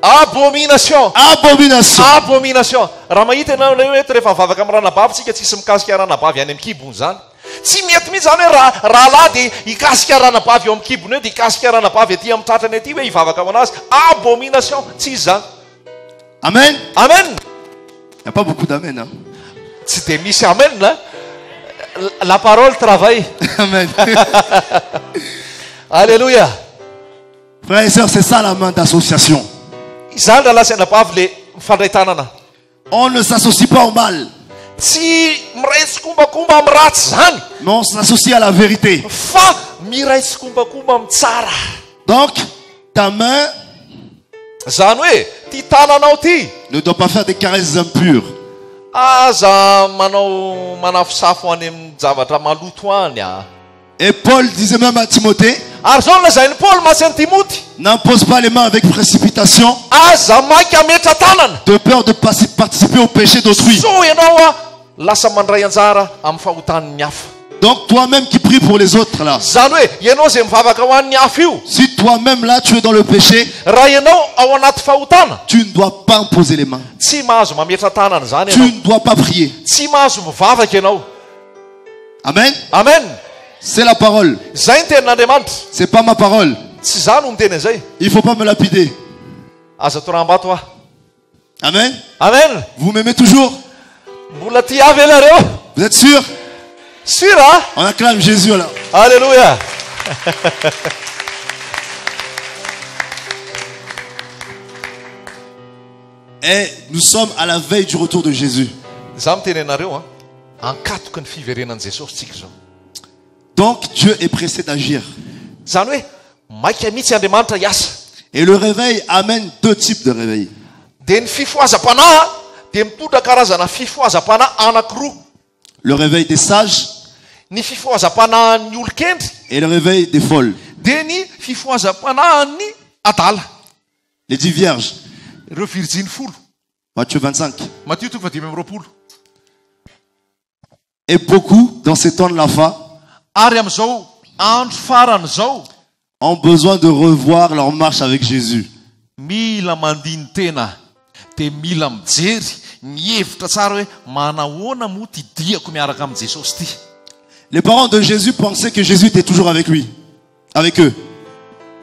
Abomination. Abomination. Abomination. Raha mahita ianao le hoe rehefa mivavaka amin'ny ranabavy tsika tsisy mikasika ranabavy any amin'ny kibony zany. Tsy mety mihitsy zany hoe rahalahy dia hikasika ranabavy eo amin'ny kibony eo dia hikasika ranabavy aty amin'ny tratrany aty hoe hivavaka aminazy. Abomination. Tsy izy zany. Amen. Amen. Il n'y a pas beaucoup d'amen. Hein? Tsy dia misy amen na. La parole travaille. Amen. Alléluia. Frères et sœurs, c'est ça la main d'association. Izany raha lasanabavy le mifandray tanana. On ne s'associe pas au mal, Tsy miray tsikombakomba amin'ny ratsy zany. mais on s'associe à la vérité. Fa miray tsikombakomba amin'ny tsara. Donc, ta main Zany hoe ty tananao ty ne doit pas faire des caresses impures. aza manafosafo any amin'ny zavatra maloto any a. Et Paul disait même à Timothée, Ary zao lazainy Paul masy ny Timoty, n'impose pas les mains avec précipitation, aza maika metra tanana. de peur de participer au péché d'autrui. So ianao a lasa mandray anjara amin'ny fahotan'ny hafa. Donc toi-même qui pries pour les autres là, Zany hoe ianao zay mivavaka ho an'ny hafa io, si toi-même là tu es dans le péché, raha ianao ao anaty fahotana, tu ne dois pas imposer les mains. tsy mahazo mametra tanana zany Tu ianao. ne dois pas prier. Tsy mahazo mivavaka ianao. Amen. Amen. C'est la parole. Zay ny tenin'Andriamanitra. C'est pas ma parole. tsy za no miteny an'izay. Il ne faut pas me lapider. Aza toram-bato ah. Amen. Amen. Vous m'aimez toujours? Mbola ty avy ianareo. Vous êtes sûr? Sûr hein? On acclame Jésus alors. Alléluia. Et nous sommes à la veille du retour de Jésus. Za miteny anareo ankatoky ny fiverenan'i Jesosy tsika zao. Donc Dieu est pressé d'agir. Zany hoe maika mihitsy Andriamanitra hiasa. Et le réveil amène deux types de réveil. Dia ny fifohazam-panahy dia mitondra karazana fifohazam-panahy anankiroa. Le réveil des sages Ny fifohazam-panahin'ny olon-kendry et le réveil des folles. dia ny fifohazam-panahin'ny adala. Les 10 vierges. Ireo virginy folo. Matthieu 25. Matthieu 25:20. Et beaucoup, dans ces temps de la fin, Ary amin'izao andro farany zao ont besoin de revoir leur marche avec Jésus. mila mandiny tena dia mila mijery mihevitra tsara hoe manahoana moa ty diako miaraka amin'i Jesosy ty. Les parents de Jésus pensaient que Jésus était toujours avec lui, avec eux.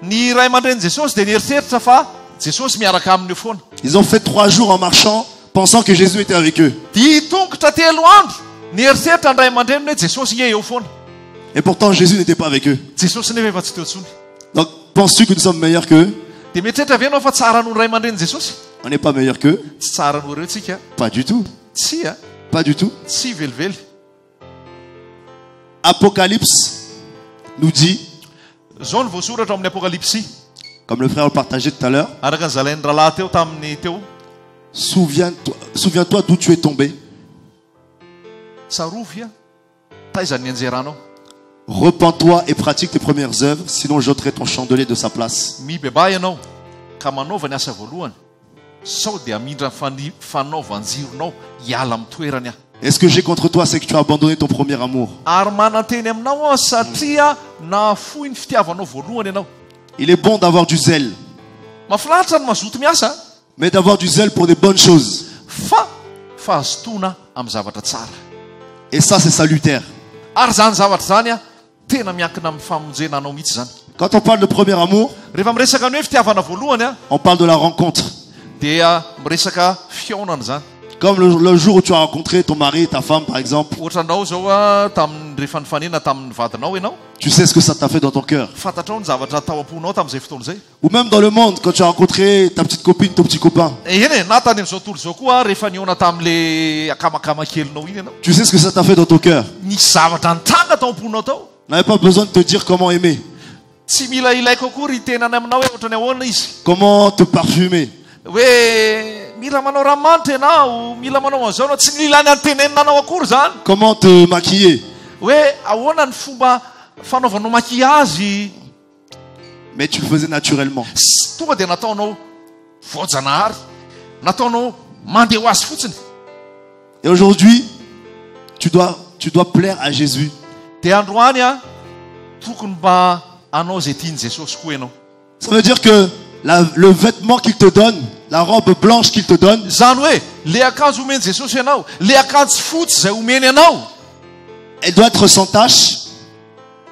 Ny ray aman-dren'i Jesosy dia nieritreritra fa Jesosy miaraka aminy eo foana. Ils ont fait 3 jours en marchant, pensant que Jésus était avec eux. Dia tongotra telo andro nieritreritra ny ray aman-dreniny hoe Jesosy ie eo foana. Et pourtant Jésus n'était pas avec eux. Jesosy nefa efa tsy teo intsony. Donc penses-tu que nous sommes meilleurs qu'eux? Dia mieritreritra ve ianao fa tsara noho ny ray aman-dren'i Jesosy? On n'est pas meilleurs qu'eux? Tsy tsara noho ireo tsika. Pas du tout. Tsy a. Pas du tout. Tsy velively. Apocalypse nous dit, Zao ny voasoratra amin'ny Apokalipsy. comme le frère le partageait tout à l'heure, Araka ny zalain'ny rahalahy teo tamin'ny teo. souviens-toi d'où tu es tombé. Tsarovy a taizany anjeranao. Repens-toi et pratique tes premières œuvres, sinon j'ôterai ton chandelier de sa place. Mibeba ianao ka manaova ny asa voalohany. Sao dia amindra fanaovanjironao hiala amin'ny toerany aho. Et ce que j'ai contre toi, c'est que tu as abandonné ton premier amour. Ary mananteny aminao aho satria nafoy ny fitiavanao voalohany ianao. Il est bon d'avoir du zèle, Mahafinaritra ny mazoto miasa mais d'avoir du zèle pour des bonnes choses. fa fahazotoana amin'ny zavatra tsara. Et ça, c'est salutaire. Ary zany zavatra zany a tena miankina amin'ny famonjena anao mihitsy zany. Quand on parle de premier amour, Rehefa miresaka ny hoe fitiavana voalohany a on parle de la rencontre. dia miresaka fiaonana zany. Comme le jour où tu as rencontré ton mari, ta femme par exemple, Ohatranao zao a tamin'ny rehefa nifanena tamin'ny vadinao ianao, tu sais ce que ça t'a fait dans ton cœur. fantatrao ny zavatra tao am-ponao tamin'izay fotoana izay. Ou même dans le monde, quand tu as rencontré ta petite copine, ton petit copain, Eny e, na tany amin'izao tontolo izao koa rehefa niona tamin'le akamakama kelinao iny ianao, tu sais ce que ça t'a fait dans ton cœur. nisy zavatra nitranga tao am-ponao tao. On n'avait pas besoin de te dire comment aimer, Tsy mila ilaiko akory tenany aminao hoe ohatrany ahoana izy. comment te parfumer. Hoe mila manao ranomanitra ianao, mila manao an'izao anao, tsy mila ny anteneninanao akory zany. Comment te maquiller. Hoe ahoana ny fomba fanaovanao maquillage. Mais tu le faisais naturellement. Tonga dia nataonao voajanahary, nataonao mandeha ho azy fotsiny. Et aujourd'hui, tu dois plaire à Jésus. Dia androany a tokony mba anao zay tiany Jesosy koa ianao. Ça veut dire que le vêtement qu'il te donne, la robe blanche qu'il te donne, Zany hoe le akanjo omeny Jesosy ianao, le akanjo fotsy zay omeny ianao, elle doit être sans tache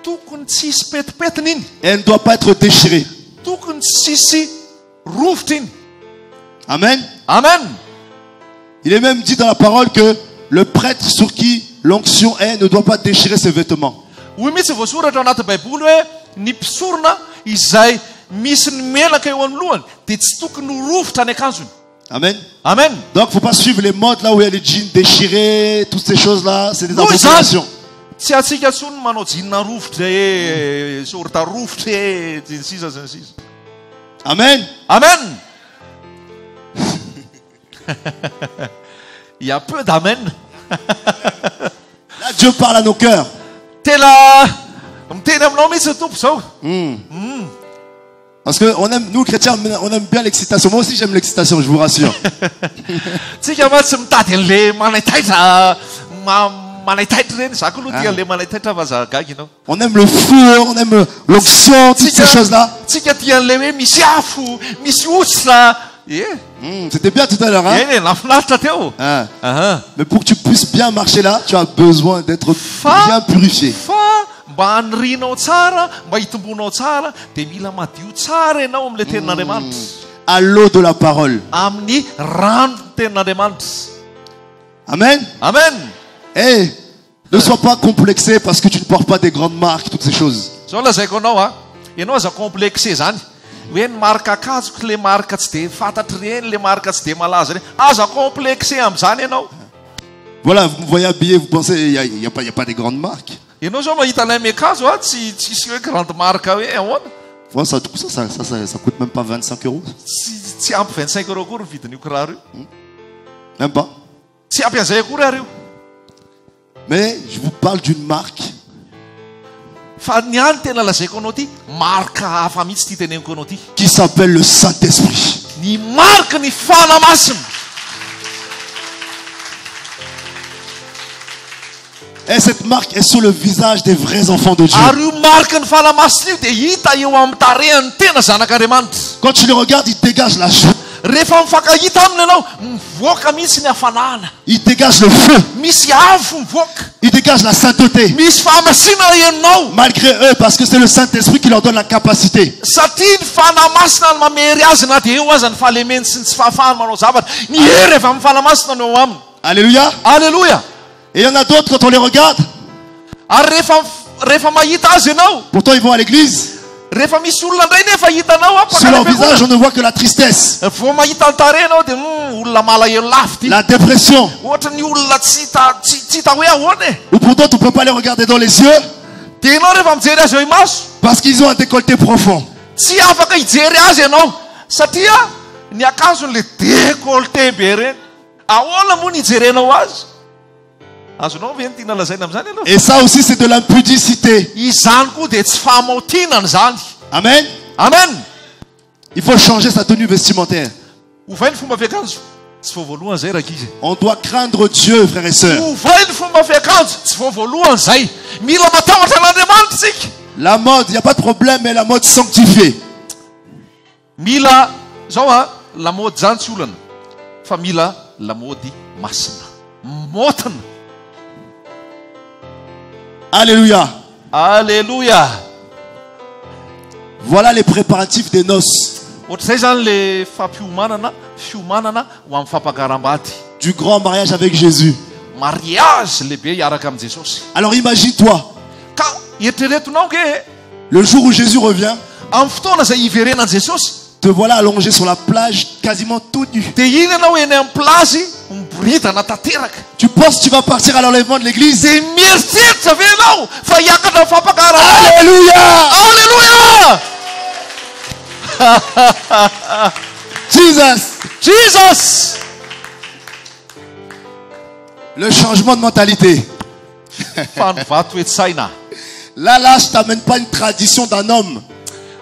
tokony tsisy petipetiny iny, et elle ne doit pas être déchirée. tokony tsisy rovotra iny. Amen. Amen. Il est même dit dans la parole que le prêtre sur qui l'onction est ne doit pas déchirer ses vêtements. Hoy mihitsy voasoratra anaty baiboly hoe ny mpisorona izay misy ny menaka eo amin'ny lohany dia tsy tokony ho rovotra ny akanjony. Amen. Amen. Donc il ne faut pas suivre les modes là où il y a les jeans déchirés, toutes ces choses-là, c'est des Noho abominations. izany tsy atsika tsony manao jinina rovotra e sorta rovotra e ny sisa sy ny sisa. Amen. Amen. Il y a peu d'amen. Là, Dieu parle à nos cœurs. Tena miteny aminao mihitsy tompo zao. Parce que nous chrétiens, on aime bien l'excitation. Moi aussi j'aime l'excitation, je vous rassure. Tsika ma tsy mitady an'le manaitaitra manaitaitra reny. Za koa aloha tia an'le manaitaitra fa za gagy ianao. On aime le feu, on aime l'onction, toutes ces choses-là. Tsika tia an'le hoe misy afo, misy ositra. C'était bien tout à l'heure, hein? Eny nafinaritra teo. Mais pour que tu puisses bien marcher là, tu as besoin d'être bien purifié. Fa mba mba anirinao tsara mba hitombonao tsara dia mila madio tsara ianao amin'ilay tenin'Andriamanitra à l'eau de la parole. amin'ny rano tenin'Andriamanitra. Amen. Amen. Eh, ne sois pas complexé parce que tu ne portes pas des grandes marques, toutes ces choses. zao lazaiko anao a ianao aza complexe zany hoe ny marika akajoko le marika tsy dia fantatry reny le marika tsy dia malaza reny aza complexe amin'izany ianao. Voilà, vous me voyez habillé, vous pensez il n'y a pas des grandes marques. ianao zao mahita ilay miakazo a tsisy hoe grande marque hoe ahoana Voilà, ça coûte même pas 25 euros. tsy ampy 25 € koa ry vidin'io kiraro io. Même pas. Tsy ampy an'izay akory ary io. Mais je vous parle d'une marque fa ny any tena lazaiko anao ty marka hafa mihitsy ty teneniko anao ty qui s'appelle le Saint-Esprit. ny marka ny fanamasina. Et cette marque est sur le visage des vrais enfants de Dieu. ary io marka ny fanamasina io dia hita eo amin'ny tarehan'ny tena zanak'Andriamanitra. Quand tu le regardes, il dégage la joie. rehefa mifankahita aminy ianao mivoaka mihitsy ny hafanana, Il dégage le feu. misy afo mivoaka, Il dégage la sainteté. misy fahamasina ianao Malgré eux, parce que c'est le Saint-Esprit qui leur donne la capacité. satria ny fanamasina ny mamery azy na dia eo aza ny fahalemeny sy ny tsy fahafahany manao zavatra ny hery efa amin'ny fanamasina no eo aminy. Alléluia. Alléluia. Et il y en a d'autres, quand on les regarde, ary rehefa mahita azy ianao, pourtant ils vont à l'église. rehefa misy olona indray nefa hitanao Sur leur visage, on ne voit que la tristesse, vao mahita ny tarehanao dia olona malahelo lafo ty, la dépression. ohatra ny olona tsy hita hoe ahoana e. Ou pour d'autres, on ne peut pas les regarder dans les yeux dia ianao rehefa mijery azy eo imaso parce qu'ils ont un décolleté profond. tsy afaka hijery azy ianao satria ny akanjon'le décolleté be reny. Ahoana moa ny hijerenao azy? Azonao ve ny tiana lazaina amin'izany aloha? Et ça aussi, c'est de l'impudicité. Izany koa dia tsy fahamaotinana zany. Amen. Amen. Il faut changer sa tenue vestimentaire. Ovay ny fomba fiakanjo. Tsy vao voalohany zay rakizy. On doit craindre Dieu, frères et sœurs. Ovay ny fomba fiakanjo. Tsy vao voalohany zay. Mila matahotra n'Andriamanitra tsika. La mode, il n'y a pas de problème, mais la mode sanctifiée. Mila zao lamaody zany tsy olana fa mila lamaody masina motana. Alléluia. Alléluia. Voilà les préparatifs des noces Ohatr'izay zany le fiomanana ho amin'ny fampakaram-bady. du grand mariage avec Jésus. Mariage lehibe hiaraka amin'i Jesosy. Alors imagine-toi, Ka eritreretinao ke le jour où Jésus revient, amin'ny fotoana izay hiverenan'i Jesosy te voilà allongé sur la plage, quasiment tout nu. dia iny ianao eny amin'ny plazy miboridana tanteraka. Tu penses que tu vas partir à l'enlèvement de l'église? Dia mieritreritra ve ianao fa hiakatra amin'ny fampakaram-bady? Alléluia. Alléluia. Jesus. Jesus. Le changement de mentalité. Fanovato hoe-tsaina. Là, je t'amène pas une tradition d'un homme.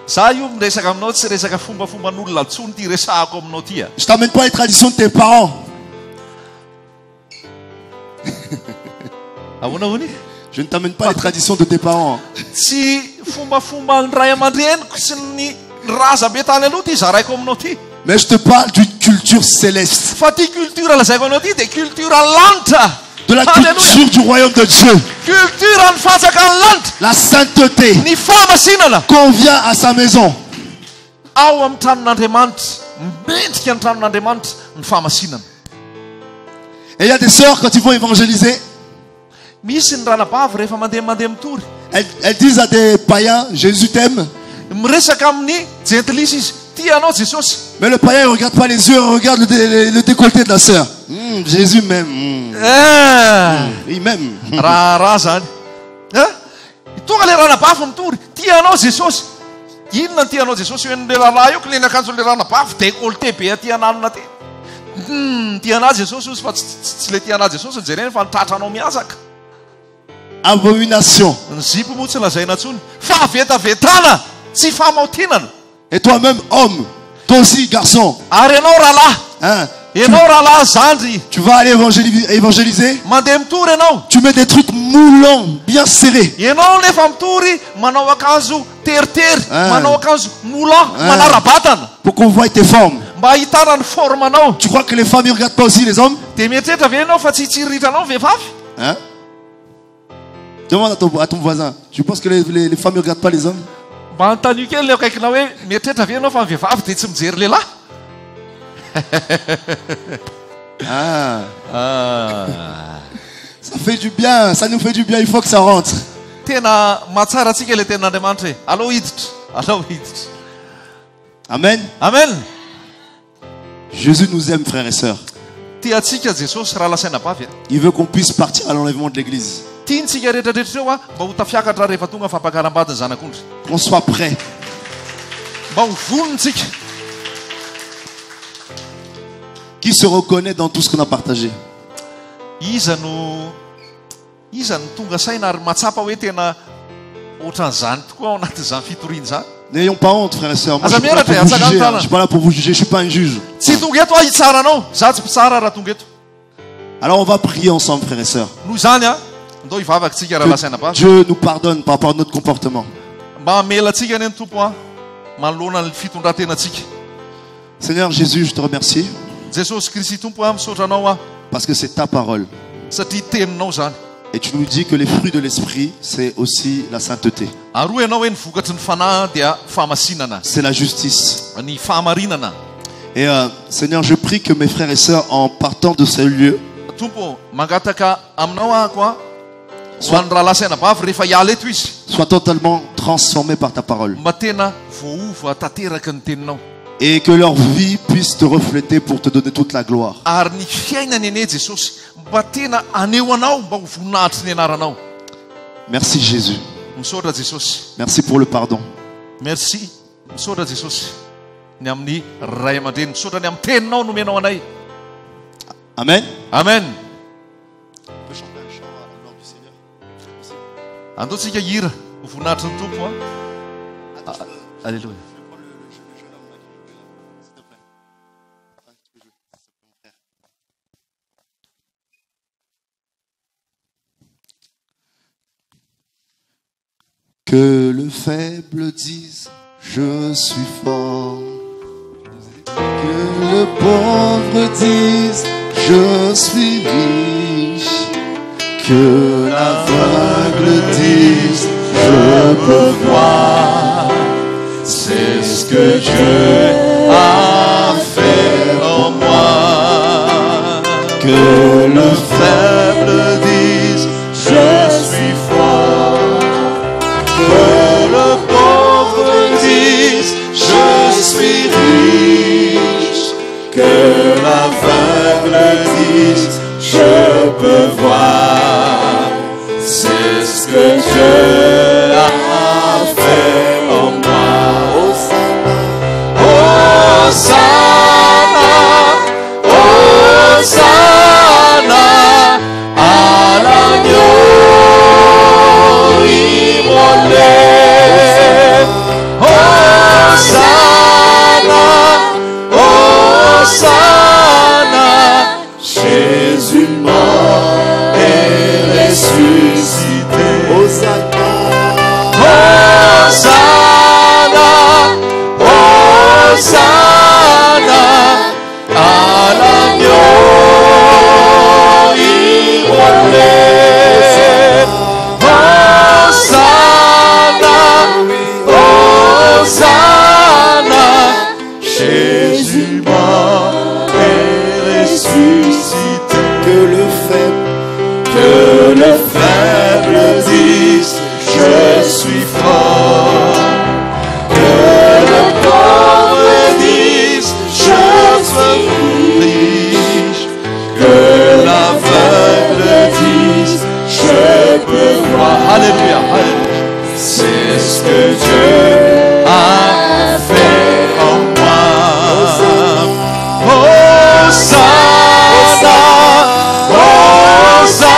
Za io miresaka aminao tsy resaka fombafomban'olona ntsony ty resahako aminao ty. Je t'amène pas les traditions de tes parents. Ahoana hony? Je ne t'amène pas les traditions de tes parents. Tsy fombafomba ny ray aman-dreniko sy ny raza be tany aloha ty zaraiko aminao ty. Mais je te parle d'une culture céleste. Fa ty culture lazaiko aminao ty dia culture lanitra. De la culture du royaume de Dieu. Culture ny fanjakan'ny lanitra. La sainteté Ny fahamasinana convient à sa maison. ao amin'ny tranon'Andriamanitra, mendrika ny tranon'Andriamanitra ny fahamasinana. Et il y a des sœurs, quand ils vont évangéliser, Misy ny ranabavy rehefa mandeha mitory elles disent à des païens, Jésus t'aime. miresaka amin'ny gentlisy izy, tia anao Jesosy. Mais le païen, il ne regarde pas les yeux, il regarde le décolleté de la sœur. Jésus m'aime. Il m'aime. Raha zany. Tonga le ranabavy mitory, tia anao Jesosy. Inona ny tianao Jesosy eo an'le rahalahy eo, le akanjon'le ranabavy décolleté be aty ananana ty. Tiana Jesosy izy fa tsy le tiana Jesosy jereny fa nitratranao miazaka. Abomination. Ny zipo moa tsy lazaina ntsony. Fahavetavetana, tsy fahamaotinana. Et toi-même, homme, toi aussi, garçon, Ary ianao rahalahy, hein, ianao rahalahy zandry, tu vas aller évangéliser. mandeha mitory ianao. Tu mets des trucs moulants, bien serrés. Ianao nefa mitory, manao akanjo teritery, manao akanjo moulant, manara-batana. Pour qu'on voie tes formes. Mba ahitana ny formanao. Tu crois que les femmes ne regardent pas aussi les hommes? Dia mieritreritra ve ianao fa tsy hitsiriritra anao vehivavy? Hein? Demande à ton voisin. Tu penses que les femmes ne regardent pas les hommes? Ah. Ça fait du bien, ça nous fait du bien, il faut que ça rentre. Amen. Amen. Jésus nous aime, frères et sœurs. Il veut qu'on puisse partir à l'enlèvement de l'église. Qu'on soit prêt. Qui se reconnaît dans tout ce qu'on a partagé? N'ayons pas honte, frères et sœurs. Moi, je ne suis pas là pour vous juger, je ne suis pas un juge. Alors on va prier ensemble, frères et sœurs. Que Dieu nous pardonne par rapport à notre comportement. Seigneur Jésus, je te remercie parce que c'est ta parole. Et tu nous dis que les fruits de l'esprit, c'est aussi la sainteté. C'est la justice. Et Seigneur, je prie que mes frères et sœurs, en partant de ce lieu, soient totalement transformés par ta parole. Et que leur vie puisse te refléter pour te donner toute la gloire. Merci Jésus. Merci pour le pardon. Merci. Amen. Amen. On peut chanter un chant à la gloire du Seigneur. Alléluia. Que le faible dise, je suis fort. Que le pauvre dise, je suis riche. Que l'aveugle dise, je peux voir. C'est ce que Dieu a fait en moi. Que le faible dise, je suis fort. Que le pauvre dise, je suis riche. Que l'aveugle dise, je peux voir. C'est ce que Dieu a fait en moi. Hosanna, Hosanna, à l'agneau immolé. Hosanna, Jésus mort et ressuscité. Hosanna, Hosanna, à l'agneau immolé. Hosanna, Jésus mort et ressuscité. Que le faible dise, je suis fort. Que le pauvre dise, je suis riche. Que l'aveugle dise, je peux voir. Alléluia, alléluia. C'est ce que Dieu a fait en moi. Hosanna, Hosanna,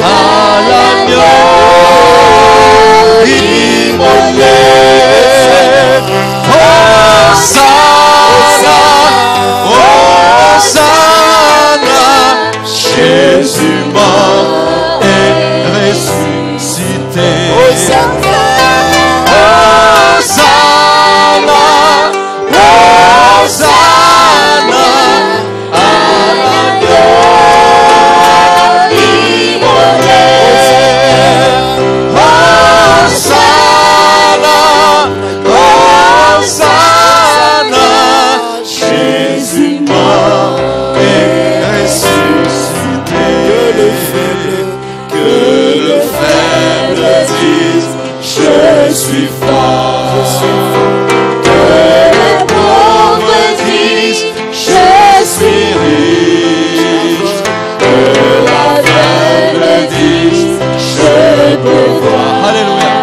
à l'agneau immolé. Hosanna, Hosanna, Jésus mort et ressuscité. Hosanna, suis fort. Que les pauvres disent, je suis riche. Que l'aveugle dise, je peux voir. Alléluia.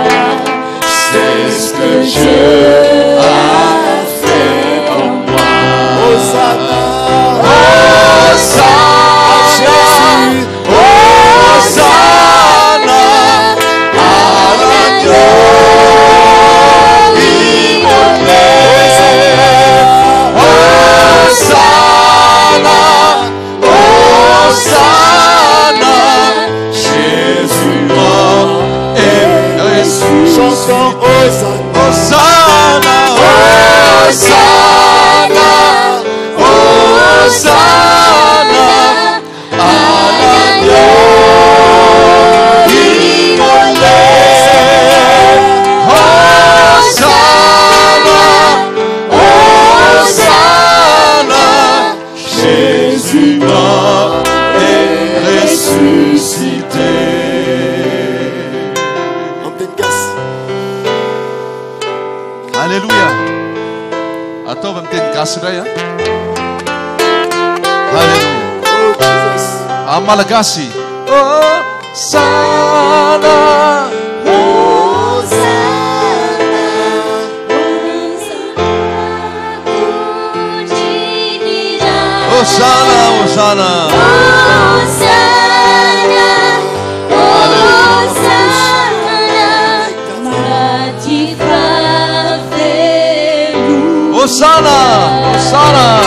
C'est ce que Dieu a fait pour moi. Hosanna. Chantons Hosanna. Hosanna, Hosanna, à l'agneau immolé. Hosanna, Hosanna, Jésus mort et ressuscité. Alléluia. Attends, va me dire grâce là. Alléluia. Oh Jesus. Amalagasi. Hosanna. Hosanna, Hosanna. Hosanna, Hosanna.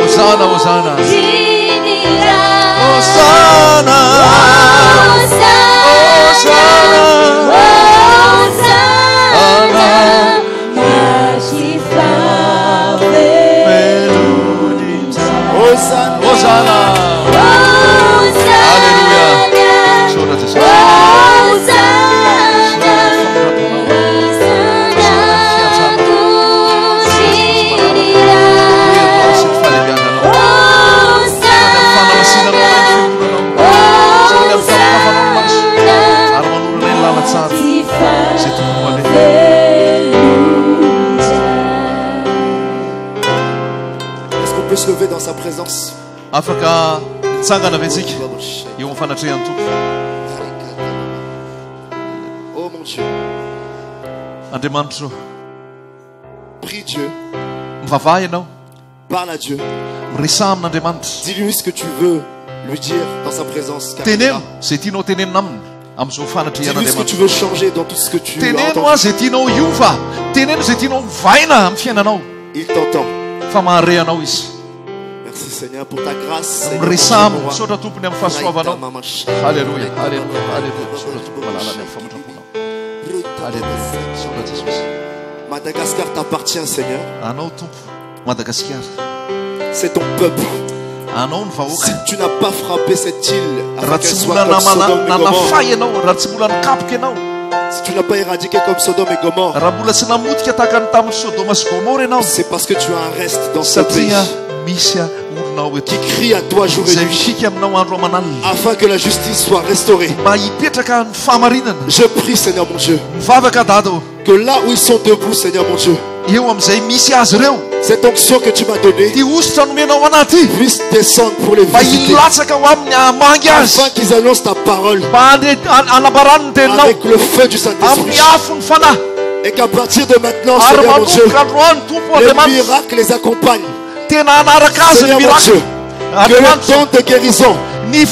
Hosanna, Hosanna. Hosanna. Hosanna. Alléluia. Est-ce qu'on peut se lever dans sa présence? Afaka tsangana vetsika eo am'fanatrehan'ny tompo. Oh mon Dieu. Andriamanitra, Prie Dieu. mivavaha ianao, Parle à Dieu. miresa amin'Andriamanitra. Dis-lui ce que tu veux lui dire dans sa présence. car il est Teneno là. zay tianao tenenina aminy amin'izao Dis-lui ce que tu fanatrehan'Andriamanitra. veux changer dans tout ce que tu as Teneno entendu. azy zay tianao iova, teneno zay tianao mivaina amin'ny fiainanao, Il t'entend. fa mahare anao izy. Merci Seigneur pour ta grâce. Seigneur, Miresa mon aminy, roi. misaotra tompony amin'ny fahasoavanao. Alléluia, alléluia, alléluia. Misaotra tompony malalany amin'ny famandraponao. Alléluia, misaotra Jesosy. Madagascar t'appartient Seigneur. Anao tompo Madagasikara, C'est ton peuple. anao ny Si vahoaka. tu n'as pas frappé cette île Raha afin qu'elle tsy soit mbola comme Sodome et Gomorre, nanafay ianao, raha tsy mbola nikapoka ianao, si tu n'as pas éradiqué comme Sodome et Gomorre, raha mbola tsy namotika tahaka ny tamin'ny Sodoma sy Gomora ianao, c'est parce que tu as un reste dans ce pays satria misy olonao eto qui crie à toi jour et izay nuit misika aminao andro aman'alina afin que la justice soit restaurée. mba hipetraka ny fahamarinana. Je prie Seigneur mon Dieu Mivavaka dado, que là où ils sont debout Seigneur mon Dieu, eo am'izay misy azy ireo, cette onction que tu m'as donnée ty ositra nomenao anaty puisse descendre pour les mba visiter hilatsaka ho amin'ny hamangy azy, afin qu'ils annoncent ta parole mba anabarany ny teninao avec le feu du amin'ny Saint-Esprit afo ny fanahy, et qu'à partir de maintenant ary Seigneur mon Dieu, manomboka androany tompo les Andriamanitra, miracles les accompagnent. tena anaraka azy ny Seigneur mon miracle. Dieu, que le Andriamanitra, don de guérison ny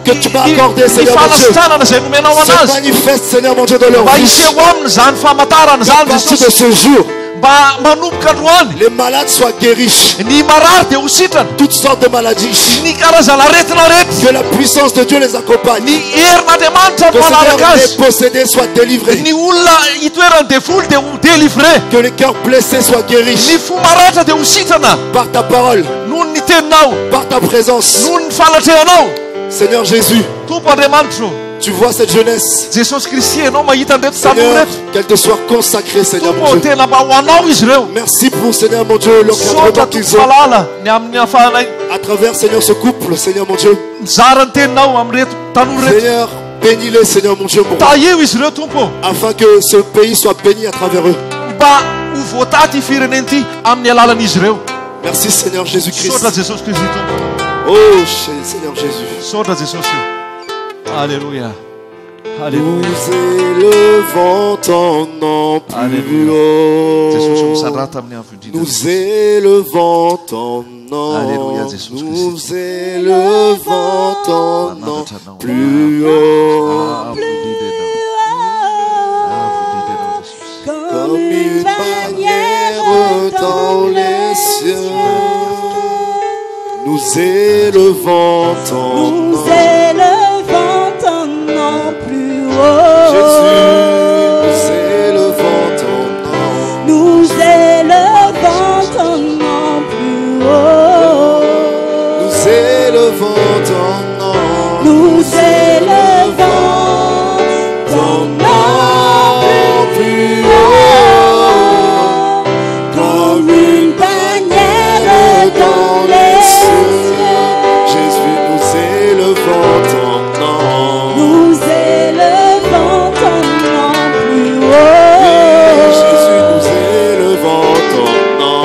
que tu m'as accordé, Seigneur mon Dieu, fanasitranana izay nomenao se anazy manifeste Seigneur mon Dieu dans leur mba vie. hiseho aminy zany famantarana À zany partir de Jesosy, ce jour, mba manomboka androany les malades soient guéris. ny marary dia ho sitrana, Toutes sortes de maladies. ny karazana aretina rehetra, Que la puissance de Dieu les accompagne. ny herin'Andriamanitra Que no manaraka Seigneur, les azy, possédés soient délivrés. ny olona hitoerany devoly dia ho délivre, Que les cœurs blessés soient guéris ny fo maratra dia ho sitrana par ta parole, noho ny teninao, par ta présence. noho ny falatrehanao. Seigneur Jésus, Tompo Andriamanitra, Tu vois cette jeunesse. Jesosy Kristy ianao mahita anreto Seigneur, tanora qu'elle te soit consacrée, Seigneur mon reto Dieu. tena mba ho anao izy ireo Merci pour, Seigneur mon Dieu, l'encadrement sotra qu'ils ont. falala ny amin'ny hafahanay À travers, Seigneur, ce couple, Seigneur mon Dieu. mizara ny teninao amin'reto tanora reto Seigneur, bénis-les, Seigneur mon Dieu, mon roi, tahio izy ireo tompo afin que ce pays soit béni à travers eux. mba ho voataty ity firenena ity amin'ny alalan'izy ireo. Merci, Seigneur Jésus-Christ. Sotra Jesosy Kristy tompo. Oh, Seigneur Jésus. Sotra Jesosy. Alléluia. Nous Alléluia. élevons ton nom plus Jesosy haut. misandra tamin'ny avindrina. Nous élevons ton nom. Alléluia, Jésus Nous Christ. élevons ton nom plus haut. Comme une bannière dans les cieux. Nous élevons ton nom. Nous élevons ton nom plus haut. Jésus, nous élevons ton nom. Nous élevons ton nom plus haut. Nous élevons ton nom. Nous élevons ton nom plus haut. Comme une bannière dans les cieux. Jésus, nous élevons ton nom. Nous élevons ton nom plus Oui, haut. Jésus, nous élevons ton nom.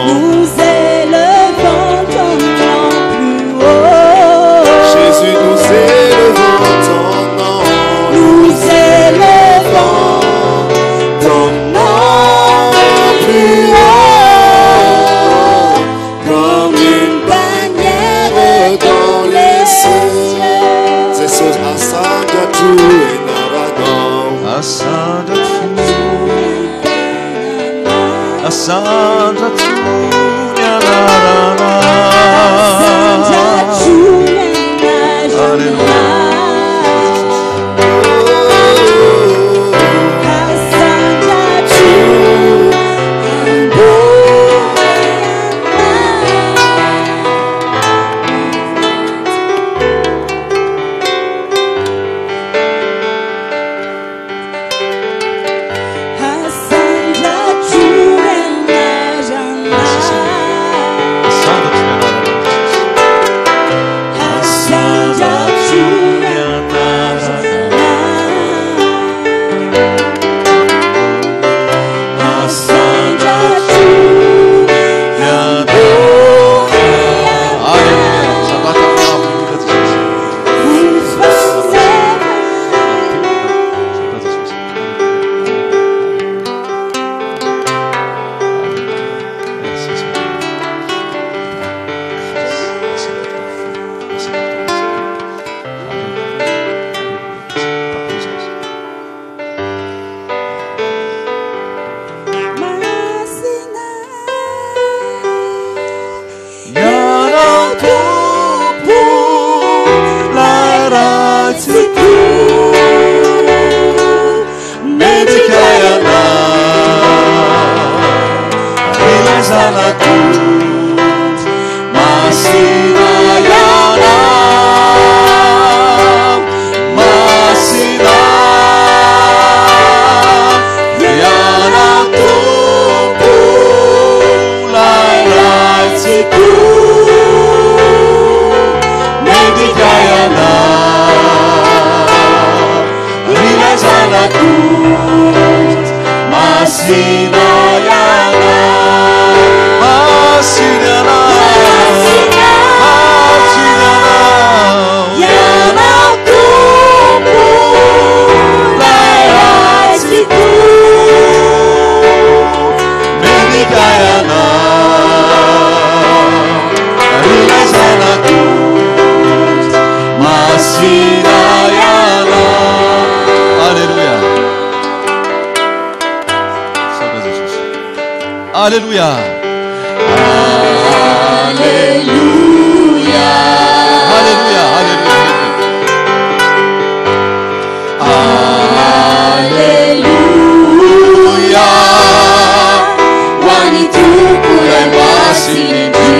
Nous élevons ton nom plus haut. Jésus, nous élevons ton nom. Nous élevons Ton nom plus haut. comme une bannière dans les cieux. C'est ce Asanga tu et Narano. Asandra Alléluia. Alléluia. Alléluia. Alléluia. Wanitukule masiniti.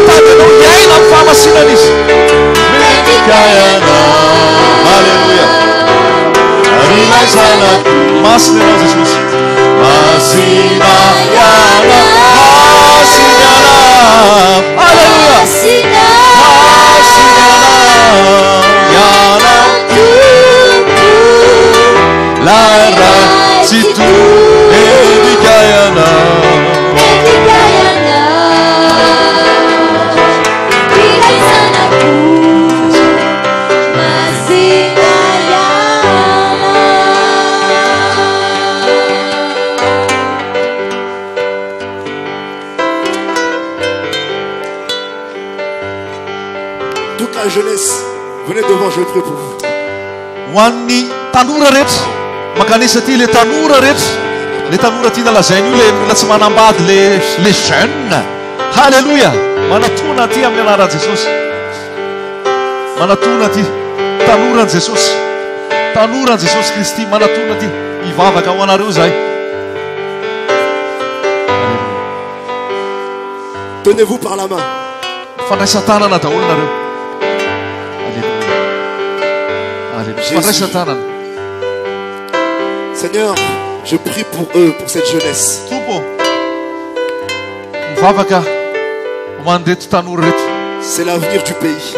Tananao iaina amin'ny fahamasinana izy. Alléluia. Masina ianao Jesosy. Masina Yana. Alléluia. Yana. Lara situ edikayana. Toute la jeunesse, venez devant, je prie pour vous. Ho an'ny tanora rehetra makanisa ty le tanora rehetra, le tanora ty nalazainy io le olona tsy manambady le jeune. Halleluja. Manatona ty amin'ny anaran'i Jesosy. Manatona ty tanoran'i Jesosy. Tanoran'i Jesosy Kristy manatona ty hivavaka ho anareo zay. Tenez-vous par la main. Fandraisan-tanana daholo nareo. Fandraisan-tanana. Seigneur, je prie pour eux, pour cette jeunesse. Tompo, mivavaka ho an'ny reto tanora reto. C'est l'avenir du pays.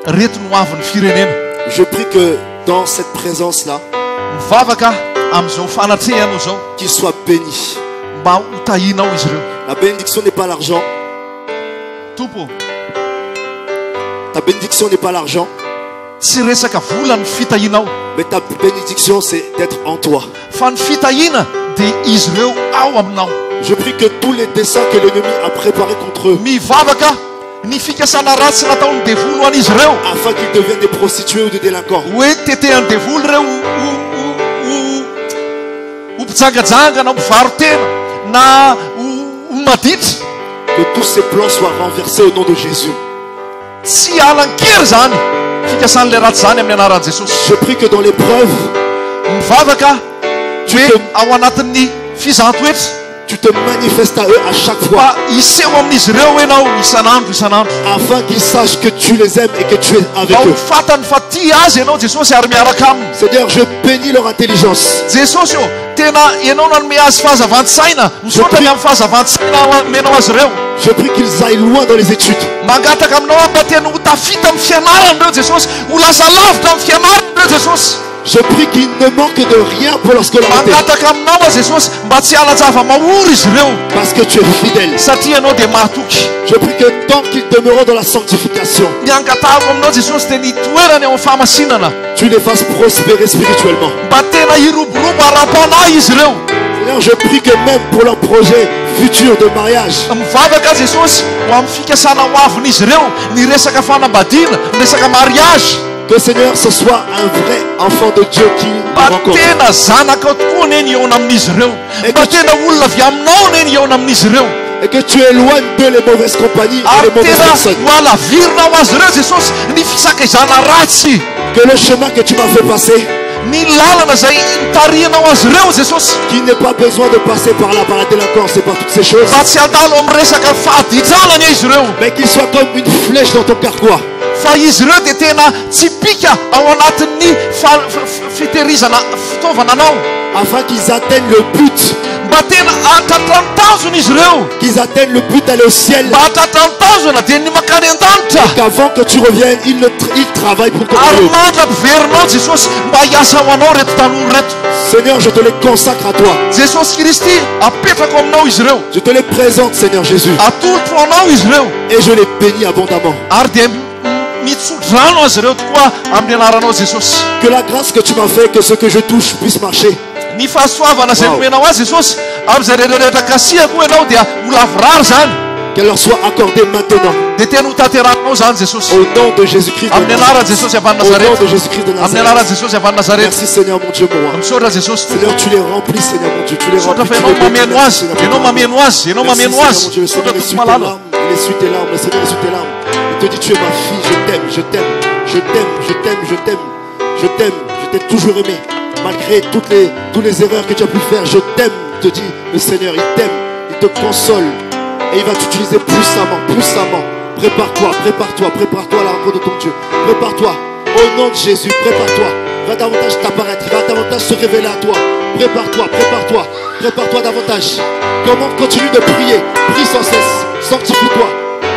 Reto no avin'ny firenena. Je prie que dans cette présence-là, Mivavaka amin'izao fanatrehanao zao qu'ils soient bénis. mba ho tahinao izy ireo. La bénédiction n'est pas l'argent. Tompo, Ta bénédiction n'est pas l'argent. tsy resaka vola ny fitahinao, Mais ta bénédiction, c'est d'être en toi. fa ny fitahina dia izy ireo ao aminao. Je prie que tous les desseins que l'ennemi a préparés contre eux, Mivavaka ny fikasana ratsy nataony devolo ho an'izy ireo, afin qu'ils deviennent des prostituées ou des délinquants, hoe tetehany devolo ireo ho mpijangajangana, ho mpivarotena na ho maditra, que tous ces plans soient renversés au nom de Jésus. tsy alan-kery zany fikasan'ilay ratsy zany amin'ny anaran'i Jesosy. Je prie que dans l'épreuve, Mivavaka hoe ao anatin'ny fizahatoetra tu te manifestes à eux à chaque fois, fa iseho amin'izy ireo ianao isanandro, afin qu'ils sachent que tu les aimes et que tu es avec mba ho eux. fatany fa tia azy ianao Jesosy ary miaraka aminy. Seigneur, je bénis leur intelligence. Jesosy o tena ianao nanome azy fahazavan-tsaina, misaotra ny amin'ny fahazavan-tsaina menao azy ireo. Je prie qu'ils aillent loin dans les études. Mangataka aminao mba tena ho tafita amin'ny fianarana ireo Jesosy, ho lasa lavitra amin'ny fianarana ireo Jesosy. Je prie qu'ils ne manquent de rien pour leur scolarité, Mangataka aminao a Jesosy mba tsy halan-java mahory izy ireo parce que tu es fidèle. satria ianao dia mahatoky. Je prie que tant qu'ils demeureront dans la sanctification, Ny angatahako aminao Jesosy dia ny toerany ao amin'ny fahamasinana, tu les fasses prospérer spirituellement. mba tena hiroborobo ara-panahy izy ireo. Seigneur, je prie que même pour leur projet futur de mariage, Mivavaka Jesosy ho amin'ny fikasana ho avin'izy ireo ny resaka fanambadiana, ny resaka mariage, que Seigneur, ce soit un vrai enfant de Dieu qui mba rencontre. tena zanaka tokoa neny eona amin'izy ireo, mba tena olona avy aminao neny eona amin'izy ireo, Et que tu éloignes d'eux les mauvaises compagnies et ary les mauvaises tena personnes. ho alavirina ho azy ireo Jesosy ny fisakaizana ratsy, Que le chemin que tu m'as fait passer, ny lalana zay mitarianao azy ireo Jesosy, qu'il n'ait pas besoin de passer par là, par la délinquance et par toutes ces choses, mba tsy handalo amin'ny resaka fahadijalana izy ireo, mais qu'il soit comme une flèche dans ton carquois. fa izy ireo dia tena tsy pika ao anatin'ny fitehirizana fitaovana anao, Afin qu'ils atteignent le but, mba tena hatratra ny tanjona izy ireo, qu'ils atteignent le but d'aller au ciel. mba hatratra ny tanjona dia ny makany an-danitra, Qu'avant que tu reviennes, ils travaillent pour ton ary royaume. mandra-piverinao Jesosy mba hiasa ho anao reto tanora reto. Seigneur, je te les consacre à toi. Jesosy Kristy apetrako aminao izy ireo, Je te les présente, Seigneur Jésus. atolotro anao izy ireo, Et je les bénis abondamment. ary dia mitsodrano azy ireo tokoa amin'ny anaranao Jesosy. Que la grâce que tu m'as fait, que ce que je touche puisse marcher. Ny fahasoavana zay Wow. nomenao azy Jesosy amin'izay rehetrarehetra kasiako ianao dia ho lavorary zany, Qu'elle leur soit accordée maintenant. dia tena ho tanterahinao zany Jesosy, Au nom de Jésus-Christ de amin'ny anaran'i Nazareth. Jesosy avy any Au nom Nazareta, de Jésus-Christ de amin'ny anaran'i Nazareth. Jesosy avy any Nazareta. Merci Seigneur mon Dieu, mon roi. Misaotra Jesosy, Seigneur, tu les remplis, Seigneur mon Dieu. Tu les misaotra remplis. fa Tu ianao les bénis. mameno azy, Seigneur, ianao mon Dieu. mameno azy, ianao Merci, mameno Seigneur, azy, mon Dieu. Le misaotra Seigneur essuie tokoa tes malala. larmes. Il essuie tes larmes. Le Seigneur essuie tes larmes. Il te dit, tu es ma fille. Je t'aime, je t'aime. Je t'aime, je t'aime, je t'aime. Je t'aime. Je t'ai toujours aimé. Malgré toutes les erreurs que tu as pu faire, je t'aime. Il te dit, le Seigneur, il t'aime. Il te console. Et il va t'utiliser puissamment, puissamment. Prépare-toi, prépare-toi, prépare-toi à la rencontre de ton Dieu. Prépare-toi. Au nom de Jésus, prépare-toi. Il va davantage t'apparaître, il va davantage se révéler à toi. Prépare-toi, prépare-toi, prépare-toi davantage. Continue de prier, prie sans cesse, sanctifie-toi,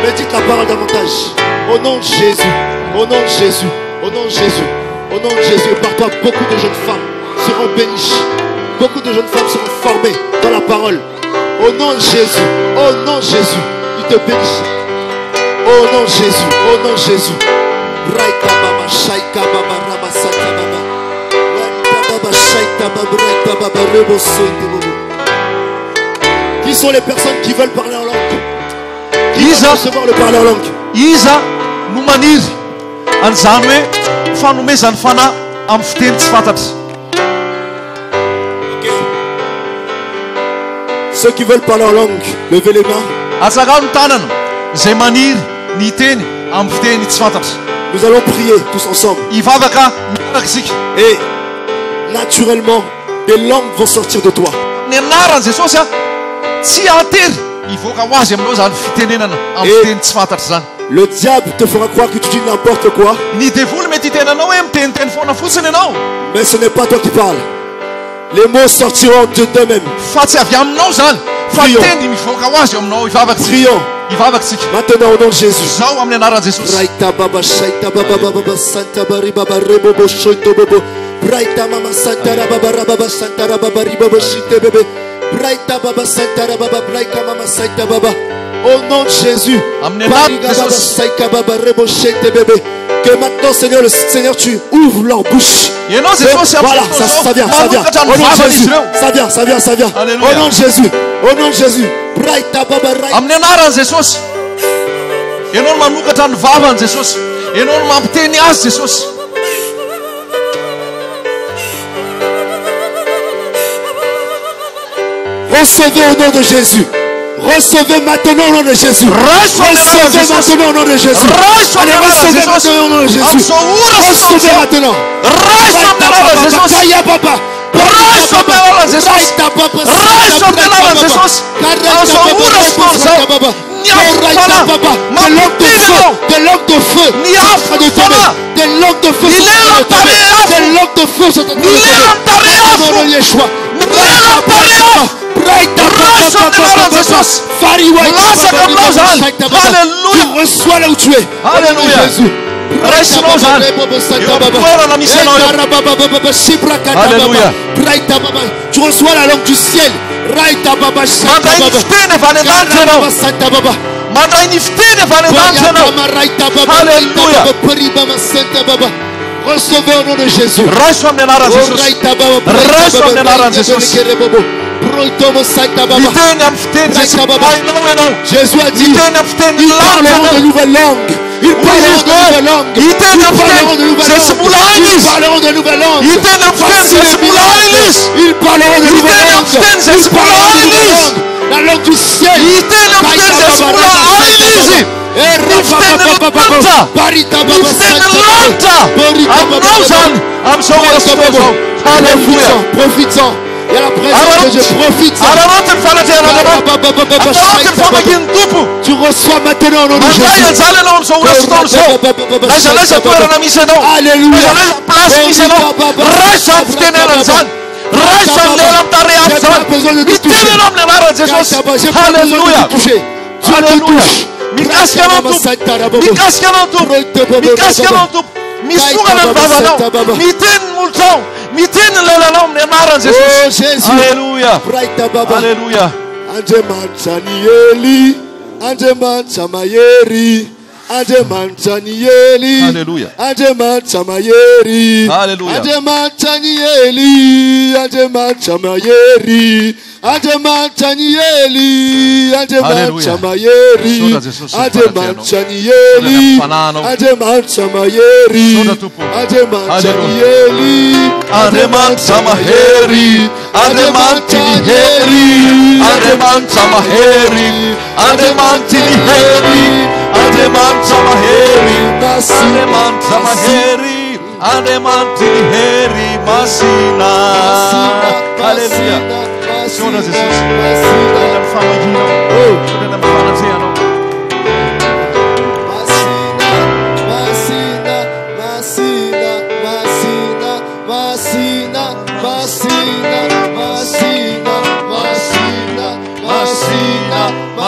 médite la parole davantage. Au nom de Jésus, au nom de Jésus, au nom de Jésus, au nom de Jésus, par toi, beaucoup de jeunes femmes seront bénies. Beaucoup de jeunes femmes seront formées dans la parole. Au nom de Jésus, au nom de Jésus, il te bénit. Au nom de Jésus, au nom de Jésus. Qui sont les personnes qui veulent parler en langue? Qui veulent recevoir le parler en langue? Iza no maniry an'izany hoe fanomezany fanahy amin'ny fiteny tsy fantatry. Ceux qui veulent parler en langue, levez les mains. Atsakao ny tanana izay maniry ny teny amin'ny fiteny tsy fantatry. Nous allons prier tous ensemble. Ivavaka miaraka isika. Et naturellement, des langues vont sortir de toi. Ny anaran'i Jesosy tsy atery ivoaka ho azy aminao zany fitenenana amin'ny fiteny tsy fantatry zany. Le diable te fera croire que tu dis n'importe quoi. Ny devoly mety hitenanao hoe miteniteny foana fotsiny ianao. Mais ce n'est pas toi qui parles. Les mots sortiront d'eux-mêmes. Fa tsy avy aminao zany. Fa teny mivoaka ho azy aminao ivavaka. Prions. Ivavaka tsika. Maintenant au nom de Jésus. Zao amin'ny anaran'i Jesosy. Raita baba shaita baba baba santa bari baba rebo bo shoito bobo. Raita mama santa baba baba santa baba ribo bo shite bébé. Raita baba santa baba braika mama saita baba. Au nom de Jésus. Que maintenant, Seigneur, le Seigneur, tu ouvres leur bouche. Voilà, ça vient, ça vient. Au nom de Jésus. Ça vient, ça vient, ça vient. Au nom de Jésus. Au nom de Jésus. Recevez au nom de Jésus. Recevez maintenant au nom de Jésus. Recevez maintenant au nom de Jésus. Allez, recevez maintenant au nom de Jésus. Recevez maintenant. Des langues de feu sont en train de tomber. Des langues de feu sont en train de tomber. Des langues de feu sont en train de tomber. Tu reçois là où tu es. Alléluia. Alléluia. Tu reçois la langue du ciel. Recevez au nom de Jésus. Jésus a dit, ils parleront de nouvelles langues. Ils parleront de nouvelles langues. Ils parleront de nouvelles langues. Ils parleront de nouvelles langues. Ils parleront de nouvelles langues. La langue du ciel. Profites-en. Il y a la présence de Dieu. Profite-en. Tu reçois maintenant au nom de Jésus. Alléluia. J'ai pas besoin de te toucher. Dieu te touche. Oh Jésus. Alléluia. Alléluia. Alléluia. Alléluia.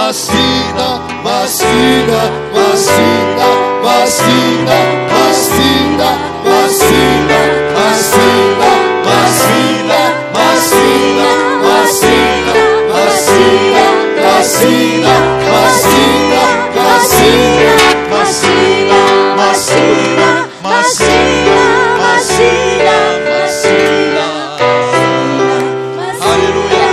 Masina, Masina, Masina, Masina, Masina, Masina, Masina, Masina, Masina, Masina, Masina, Masina, Masina, Masina, Masina, Masina, Masina, Masina, Masina. Alléluia.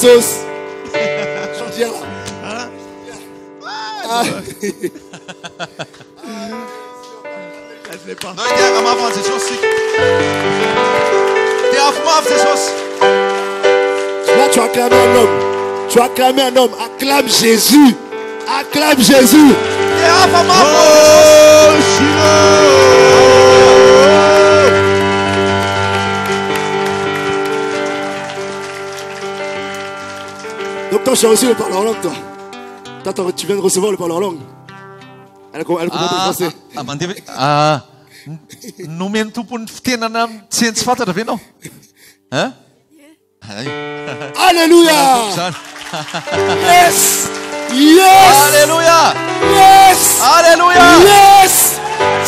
Jesus. Là, tu acclames un homme. Tu acclames un homme. Acclame Jésus. Acclame Jésus. Donc toi, tu as reçu le parler en langue, toi. Toi, tu viens de recevoir le parler en langue. Elle comprend le français. Nomeny tompony fitenana tsy hainy tsy fantatra ve anao? Alléluia. Yes. Yes. Alléluia. Yes. Alléluia. Yes.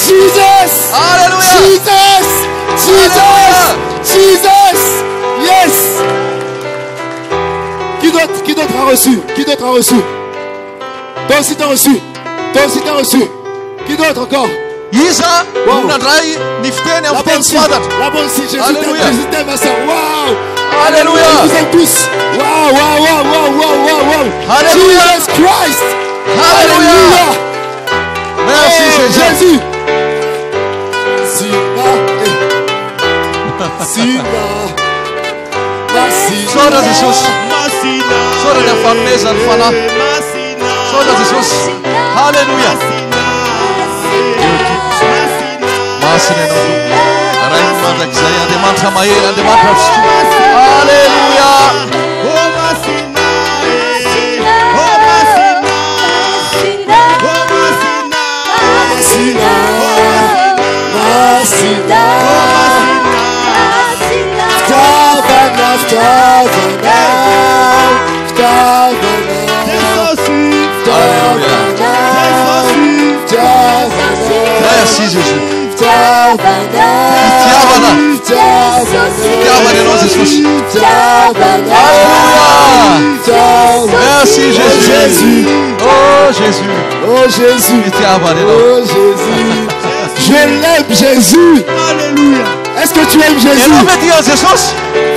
Jesus. Alléluia. Jesus. Jesus. Jesus. Yes. Qui d'autre a reçu? Qui d'autre a reçu? Toi aussi t'as reçu. Toi aussi t'as reçu. Qui d'autre encore? Isa, nandray ny fiteny amin'ny fiteny tsy fantatra. Là-bas aussi, Jésus t'aime à ça. Waouh. Alléluia. Vous êtes tous. Waouh, waouh, waouh, waouh, waouh, waouh, waouh. Alléluia. Jesus Christ. Alléluia. Merci Jésus. Sina. Sina. Soda Jesus. Soda ny fanomezany fanahy. Soda Jesus. Alléluia. Masina ianao ray mandrakizay Andriamanitra mahery Andriamanitra fisotroana. Alléluia. Merci Jésus. Fitiavana ianao Jesosy. Alléluia. merci Jésus. Oh Jésus. Oh Jésus. Oh Jésus. Je l'aime Jésus. Alléluia. Est-ce que tu aimes Jésus?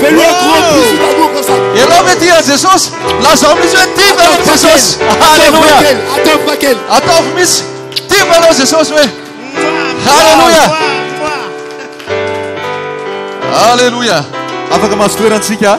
Fais-lui un gros bisou d'amour comme ça. Alléluia. Attends, Paquel. Alléluia. Alléluia. Afaka masitoerantsika.